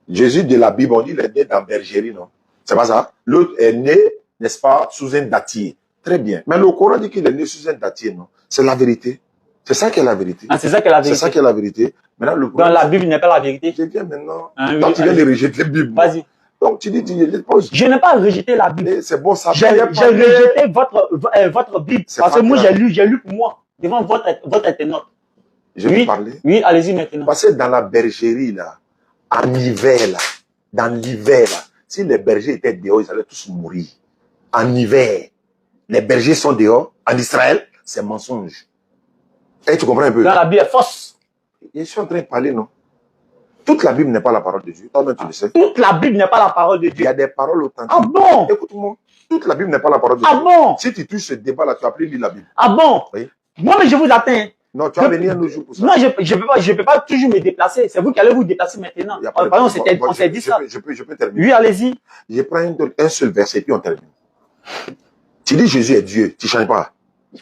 Speaker 1: Jésus de la Bible, on dit il est né dans bergerie, non? C'est pas ça? L'autre est né, n'est-ce pas, sous un dattier. Très bien. Mais le Coran dit qu'il est né sous un dattier, non? C'est la vérité. C'est ça qui est la vérité.
Speaker 2: Ah, c'est ça qui est la vérité.
Speaker 1: C'est ça qui est la vérité. Maintenant, le Coran.
Speaker 2: Dans la Bible n'est pas la vérité.
Speaker 1: Je viens maintenant.
Speaker 2: Ah, oui,
Speaker 1: Toi, tu viens de rejeter la Bible.
Speaker 2: Vas-y.
Speaker 1: Donc, tu dis,
Speaker 2: Je n'ai pas rejeté la Bible.
Speaker 1: c'est bon, ça.
Speaker 2: J'ai rejeté votre Bible.
Speaker 1: C'est
Speaker 2: Parce
Speaker 1: pas
Speaker 2: que moi,
Speaker 1: grave.
Speaker 2: j'ai lu pour moi, devant votre internaute.
Speaker 1: Je vais parler.
Speaker 2: Oui, allez-y maintenant.
Speaker 1: Parce que dans la bergerie, là, en hiver, là, dans l'hiver, là, si les bergers étaient dehors, ils allaient tous mourir. En hiver, les bergers sont dehors. En Israël, c'est mensonge. Et tu comprends un peu?
Speaker 2: Dans la Bible est fausse.
Speaker 1: Je suis en train de parler, non? Toute la Bible n'est pas la parole de Dieu. Toi-même, tu le sais.
Speaker 2: Toute la Bible n'est pas la parole de
Speaker 1: Il y
Speaker 2: Dieu.
Speaker 1: a des paroles authentiques.
Speaker 2: Ah bon?
Speaker 1: Écoute-moi. Toute la Bible n'est pas la parole de
Speaker 2: Ah
Speaker 1: Dieu.
Speaker 2: bon?
Speaker 1: Si tu touches ce débat-là, tu vas plus lire la Bible.
Speaker 2: Ah bon?
Speaker 1: Oui.
Speaker 2: Moi, mais je vous attends.
Speaker 1: Non, tu vas venir un autre jour pour ça.
Speaker 2: Non, je peux pas toujours me déplacer. C'est vous qui allez vous déplacer maintenant.
Speaker 1: Il y a pas de
Speaker 2: Par exemple,
Speaker 1: problème.
Speaker 2: on s'est dit ça.
Speaker 1: Je peux terminer.
Speaker 2: Oui, allez-y.
Speaker 1: Je prends un seul verset et puis on termine. Tu dis Jésus est Dieu, tu ne changes pas.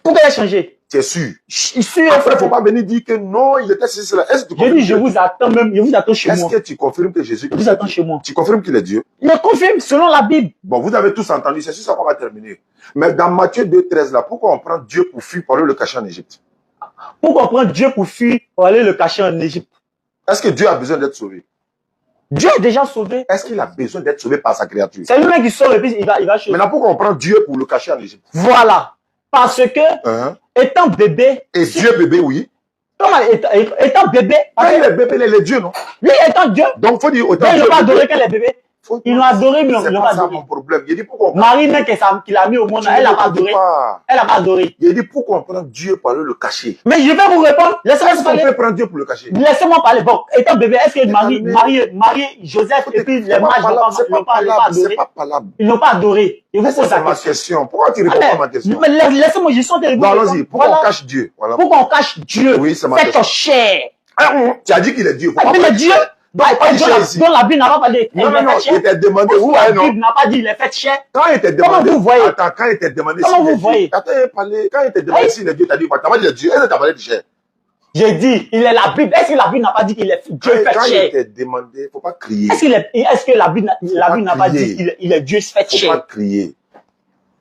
Speaker 2: Pourquoi il a changé?
Speaker 1: Tu es sûr.
Speaker 2: Je suis
Speaker 1: Après, il ne faut pas venir dire que non, il était ceci, cela. Est-ce que tu
Speaker 2: Je
Speaker 1: confirmes
Speaker 2: dis, je vous attends même, je vous attends chez
Speaker 1: Est-ce
Speaker 2: moi.
Speaker 1: que tu confirmes que Jésus
Speaker 2: Je vous attends chez moi.
Speaker 1: Tu confirmes qu'il est Dieu?
Speaker 2: Je confirme selon la Bible.
Speaker 1: Bon, vous avez tous entendu, c'est sur ça qu'on va terminer. Mais dans Matthieu 2,13, là, pourquoi on prend Dieu pour fuir pour aller le cacher en Égypte?
Speaker 2: Pourquoi on prend Dieu pour fuir, pour aller le cacher en Égypte?
Speaker 1: Est-ce que Dieu a besoin d'être sauvé?
Speaker 2: Dieu est déjà sauvé.
Speaker 1: Est-ce qu'il a besoin d'être sauvé par sa créature?
Speaker 2: C'est lui-même qui sauve et puis il va chez lui.
Speaker 1: Maintenant, pourquoi on prend Dieu pour le cacher en Égypte?
Speaker 2: Voilà. Parce que, étant bébé,
Speaker 1: Et Dieu bébé, oui.
Speaker 2: comment, étant bébé,
Speaker 1: Quand il est bébé, il est Dieu, non?
Speaker 2: lui étant Dieu,
Speaker 1: Donc, il faut dire autant
Speaker 2: mais ils
Speaker 1: Dieu
Speaker 2: n'ont pas
Speaker 1: bébé.
Speaker 2: adoré qu'elle est bébé. Ils l'ont adoré, mais ils
Speaker 1: C'est
Speaker 2: l'ont
Speaker 1: pas
Speaker 2: pas
Speaker 1: ça
Speaker 2: adoré.
Speaker 1: mon problème. Il dit pourquoi on prend
Speaker 2: Marie, même qui l'a mis au monde, elle n'a pas adoré. Elle n'a pas adoré.
Speaker 1: Il dit pourquoi on prend Dieu pour aller le cacher?
Speaker 2: Mais je vais vous répondre. Laissez-moi
Speaker 1: Est-ce qu'on
Speaker 2: parler.
Speaker 1: peut prendre Dieu pour le cacher?
Speaker 2: Laissez-moi parler. Bon, étant bébé, est-ce que Marie, Joseph et puis les mages n'ont pas adoré?
Speaker 1: C'est pas palable.
Speaker 2: Ils n'ont pas adoré. Et vous posez
Speaker 1: C'est
Speaker 2: la
Speaker 1: ma
Speaker 2: question.
Speaker 1: question. Pourquoi tu réponds pas à ma question?
Speaker 2: Mais laissez-moi, je sens de
Speaker 1: Non, allons-y. Pourquoi on cache Dieu? Voilà.
Speaker 2: Pourquoi on cache Dieu?
Speaker 1: Oui, c'est ma
Speaker 2: Cette
Speaker 1: question.
Speaker 2: chair.
Speaker 1: Tu as dit qu'il est Dieu. Faut pas
Speaker 2: Mais
Speaker 1: parler
Speaker 2: Dieu,
Speaker 1: Donc, pas de chair ici.
Speaker 2: dont la Bible n'a pas parlé.
Speaker 1: Non, non, non,
Speaker 2: Il est fait
Speaker 1: il t'a demandé où,
Speaker 2: chair. La
Speaker 1: non?
Speaker 2: Bible n'a pas dit il est fait chair.
Speaker 1: Quand il t'a
Speaker 2: Comment
Speaker 1: demandé,
Speaker 2: vous voyez?
Speaker 1: attends, quand il t'a demandé
Speaker 2: Comment
Speaker 1: s'il
Speaker 2: vous
Speaker 1: est Dieu,
Speaker 2: voyez?
Speaker 1: attends, quand il t'a demandé s'il est Dieu, t'as dit quoi? T'as pas dit Dieu, est-ce que t'as parlé de chair?
Speaker 2: J'ai dit, il est la Bible. Est-ce que la Bible n'a pas dit qu'il est Dieu fait
Speaker 1: Quand il
Speaker 2: chair?
Speaker 1: t'a demandé, faut pas crier.
Speaker 2: Est-ce que la Bible n'a pas dit qu'il est Dieu fait
Speaker 1: Faut pas
Speaker 2: chair?
Speaker 1: crier.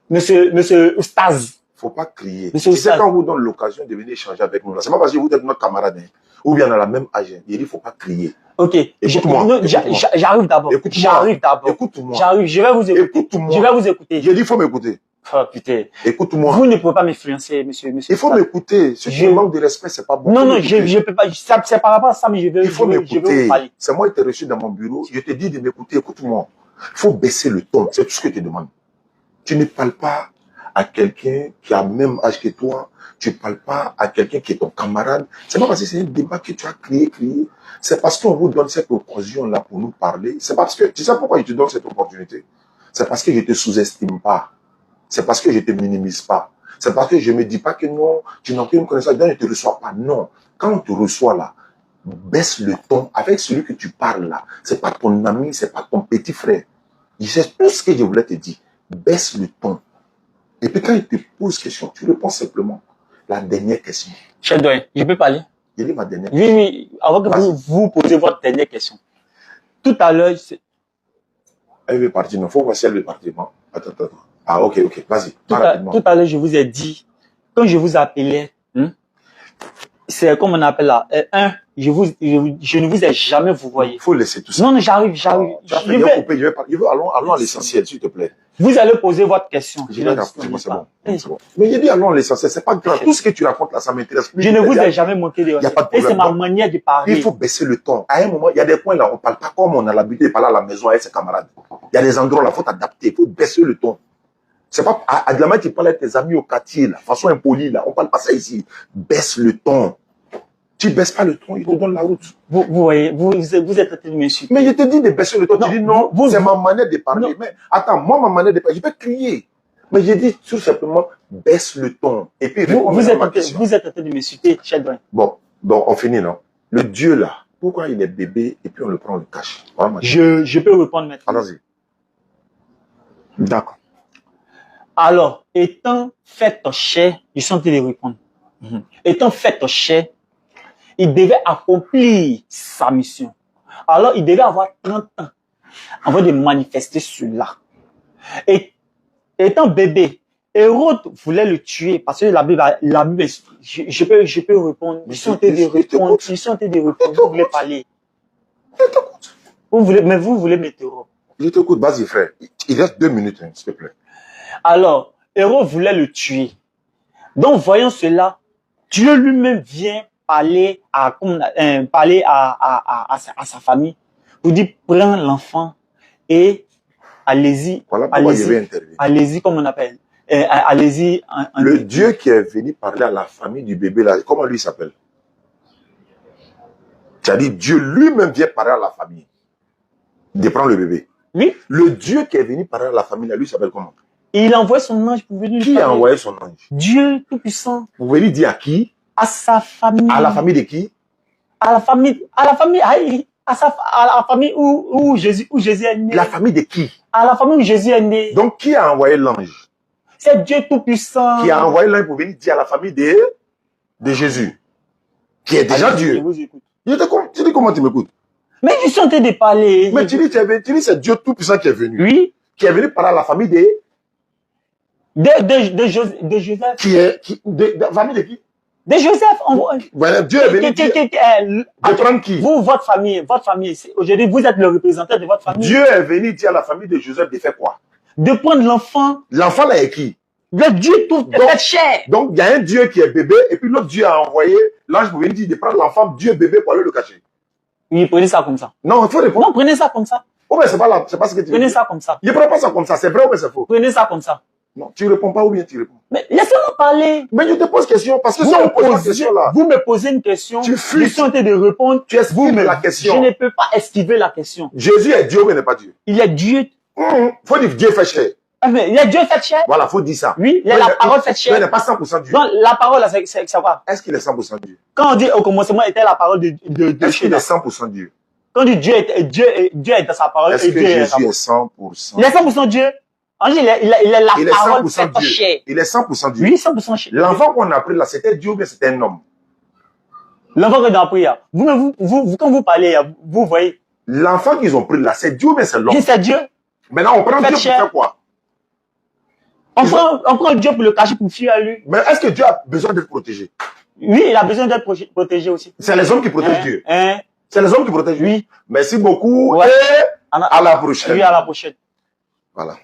Speaker 2: Monsieur Oustaz.
Speaker 1: Faut pas crier.
Speaker 2: Monsieur
Speaker 1: Tu sais,
Speaker 2: Oustaz.
Speaker 1: quand on vous donne l'occasion de venir échanger avec nous, là, c'est pas parce que vous êtes notre camarade, hein. ou bien dans la même âge, il dit, il ne faut pas crier.
Speaker 2: Ok.
Speaker 1: Écoute-moi.
Speaker 2: Non, j'arrive d'abord.
Speaker 1: Écoute-moi.
Speaker 2: J'arrive d'abord.
Speaker 1: Écoute-moi.
Speaker 2: J'arrive, je vais vous écouter.
Speaker 1: Écoute-moi.
Speaker 2: Je vais vous écouter.
Speaker 1: J'ai dit, il faut m'écouter.
Speaker 2: Oh putain.
Speaker 1: Écoute-moi.
Speaker 2: Vous ne pouvez pas m'influencer, monsieur.
Speaker 1: Il faut m'écouter. Si tu manques de respect, c'est pas bon.
Speaker 2: Non, non, je peux pas. C'est par rapport à ça, mais je vais vous parler.
Speaker 1: C'est moi qui t'ai reçu dans mon bureau. Je te dis de m'écouter. Écoute-moi. Il faut baisser le ton. C'est tout ce que je te demande. Tu ne parles pas à quelqu'un qui a le même âge que toi. Tu ne parles pas à quelqu'un qui est ton camarade. C'est pas parce que c'est un débat que tu as crié. C'est parce qu'on vous donne cette occasion-là pour nous parler. C'est parce que, tu sais pourquoi je te donne cette opportunité? C'est parce que je ne te sous-estime pas. C'est parce que je ne te minimise pas. C'est parce que je ne me dis pas que non, tu n'as aucune connaissance, donc je ne te reçois pas. Non. Quand on te reçoit là, baisse le ton avec celui que tu parles là. C'est pas ton ami, c'est pas ton petit frère. C'est tout ce que je voulais te dire. Baisse le ton. Et puis quand il te pose question, tu réponds simplement. La dernière question.
Speaker 2: Chef Doyen, je peux parler?
Speaker 1: Je dis ma dernière
Speaker 2: question. Oui, avant que vous posez votre dernière question. Tout à l'heure,
Speaker 1: elle veut partir, non, faut voir si elle veut partir. Non? Attends. Ah, ok, vas-y.
Speaker 2: Tout à l'heure, je vous ai dit, quand je vous appelais, c'est comme on appelle là, je ne vous ai jamais vous voyez.
Speaker 1: Il faut laisser tout ça.
Speaker 2: Non, j'arrive.
Speaker 1: Allons à l'essentiel, s'il te plaît.
Speaker 2: Vous allez poser votre question.
Speaker 1: C'est bon. Mais j'ai dit allons à l'essentiel, c'est pas grave. Tout ce que tu racontes là, ça m'intéresse plus.
Speaker 2: Je ne vous ai jamais manqué de respect. Et c'est ma manière de parler.
Speaker 1: Il faut baisser le ton. À un moment, il y a des points là, on parle pas comme on a l'habitude de parler à la maison avec ses camarades. Il y a des endroits là, il faut t'adapter, il faut baisser le ton. C'est pas à de la manière que tu parles avec tes amis au quartier là, façon impolie là, on parle pas ça ici. Baisse le ton. Tu baisses pas le ton, il te donne la route.
Speaker 2: Vous voyez, vous êtes en train de m'insulter.
Speaker 1: Mais je te dis de baisser le ton, tu dis non, c'est ma manière de parler. Mais attends, moi, ma manière de parler, je peux crier. Mais j'ai dit tout simplement, baisse le ton. Et puis,
Speaker 2: vous êtes en train de m'insulter, Chadouin.
Speaker 1: Bon, donc on finit, non? Le Dieu là, pourquoi il est bébé et puis on le prend, on le cache? Voilà,
Speaker 2: je peux répondre maintenant.
Speaker 1: Allons-y.
Speaker 2: D'accord. Alors, étant fait en chair, je suis en train de répondre. Étant fait en chair, il devait accomplir sa mission. Alors, il devait avoir 30 ans avant de manifester cela. Et étant bébé, Hérode voulait le tuer parce que la Bible, je peux répondre. Je suis en train de répondre. Vous voulez parler. Mais vous voulez m'interrompre.
Speaker 1: Je t'écoute, vas-y frère. Il reste 2 minutes, hein, s'il te plaît.
Speaker 2: Alors, Hérode voulait le tuer. Donc, voyons cela, Dieu lui-même vient parler à sa famille pour dire, prends l'enfant et allez-y.
Speaker 1: Voilà pourquoi je vais intervenir.
Speaker 2: Allez-y, comme on appelle. Allez-y.
Speaker 1: Le Dieu qui est venu parler à la famille du bébé, là, comment lui s'appelle? Tu as dit, Dieu lui-même vient parler à la famille de prendre le bébé.
Speaker 2: Oui.
Speaker 1: Le Dieu qui est venu parler à la famille, là, lui s'appelle comment?
Speaker 2: Il a envoyé son ange pour venir lui
Speaker 1: parler. Qui a envoyé son ange?
Speaker 2: Dieu Tout-Puissant.
Speaker 1: Vous voulez dire à qui?
Speaker 2: À sa famille.
Speaker 1: À la famille de qui?
Speaker 2: À la famille où Jésus est né.
Speaker 1: La famille de qui?
Speaker 2: À la famille où Jésus est né.
Speaker 1: Donc, qui a envoyé l'ange?
Speaker 2: C'est Dieu Tout-Puissant.
Speaker 1: Qui a envoyé l'ange pour venir dire à la famille de Jésus. Qui est déjà Dieu.
Speaker 2: Je vous écoute.
Speaker 1: Tu dis comment tu m'écoutes?
Speaker 2: Mais je suis en train de parler.
Speaker 1: Mais tu dis c'est Dieu Tout-Puissant qui est venu.
Speaker 2: Oui.
Speaker 1: Qui est venu parler à la famille de
Speaker 2: Joseph.
Speaker 1: La famille de qui?
Speaker 2: De Joseph.
Speaker 1: Voilà, Dieu est venu dire, de prendre qui?
Speaker 2: Vous, votre famille. Aujourd'hui, vous êtes le représentant de votre famille.
Speaker 1: Dieu est venu dire à la famille de Joseph de faire quoi?
Speaker 2: De prendre l'enfant.
Speaker 1: L'enfant là est qui?
Speaker 2: Le Dieu tout fait chair.
Speaker 1: Donc, il y a un Dieu qui est bébé, et puis l'autre Dieu a envoyé l'ange pour venir dire de prendre l'enfant, Dieu bébé, pour aller le cacher.
Speaker 2: Oui, prenez ça comme ça.
Speaker 1: Non, il faut répondre.
Speaker 2: Non, prenez ça comme ça.
Speaker 1: Oh, mais c'est pas ce que tu veux
Speaker 2: Prenez
Speaker 1: dire.
Speaker 2: ça comme ça.
Speaker 1: Je ne prends pas ça comme ça, c'est vrai ou bien c'est faux?
Speaker 2: Prenez ça comme ça.
Speaker 1: Non, tu réponds pas ou bien tu réponds?
Speaker 2: Mais laissez-moi parler.
Speaker 1: Mais je te pose question, parce que si on pose une question là.
Speaker 2: Vous me posez une question.
Speaker 1: Tu fuis.
Speaker 2: Je suis en train de répondre.
Speaker 1: Tu esquives la question.
Speaker 2: Je ne peux pas esquiver la question.
Speaker 1: Jésus est Dieu ou n'est pas Dieu?
Speaker 2: Il est Dieu.
Speaker 1: Faut dire Dieu fait chair.
Speaker 2: Mais il est Dieu fait chair.
Speaker 1: Voilà, faut dire ça.
Speaker 2: Oui, il est la parole fait chair.
Speaker 1: Il n'est pas 100% Dieu.
Speaker 2: Donc, la parole, c'est quoi?
Speaker 1: Est-ce qu'il est 100% Dieu?
Speaker 2: Quand on dit au commencement était la parole de Dieu.
Speaker 1: Est-ce qu'il est 100% Dieu?
Speaker 2: Quand on dit Dieu est dans sa parole.
Speaker 1: Est-ce que Jésus est 100%?
Speaker 2: Il est 100% Dieu. Il est la parole faite chair.
Speaker 1: Il est 100% Dieu.
Speaker 2: Oui, 100% chair.
Speaker 1: L'enfant qu'on a pris là, c'était Dieu ou bien c'était un homme?
Speaker 2: L'enfant qu'on a pris là. Quand vous parlez, vous voyez.
Speaker 1: L'enfant qu'ils ont pris là, c'est Dieu ou bien c'est l'homme?
Speaker 2: C'est Dieu.
Speaker 1: Maintenant, on prend Dieu pour faire quoi?
Speaker 2: On prend Dieu pour le cacher, pour fuir à lui.
Speaker 1: Mais est-ce que Dieu a besoin d'être protégé?
Speaker 2: Oui, il a besoin d'être protégé aussi.
Speaker 1: C'est les hommes qui protègent Dieu. C'est les hommes qui protègent Dieu.
Speaker 2: Oui.
Speaker 1: Merci beaucoup
Speaker 2: Ouais.
Speaker 1: et à la prochaine.
Speaker 2: Oui, à la prochaine.
Speaker 1: Voilà.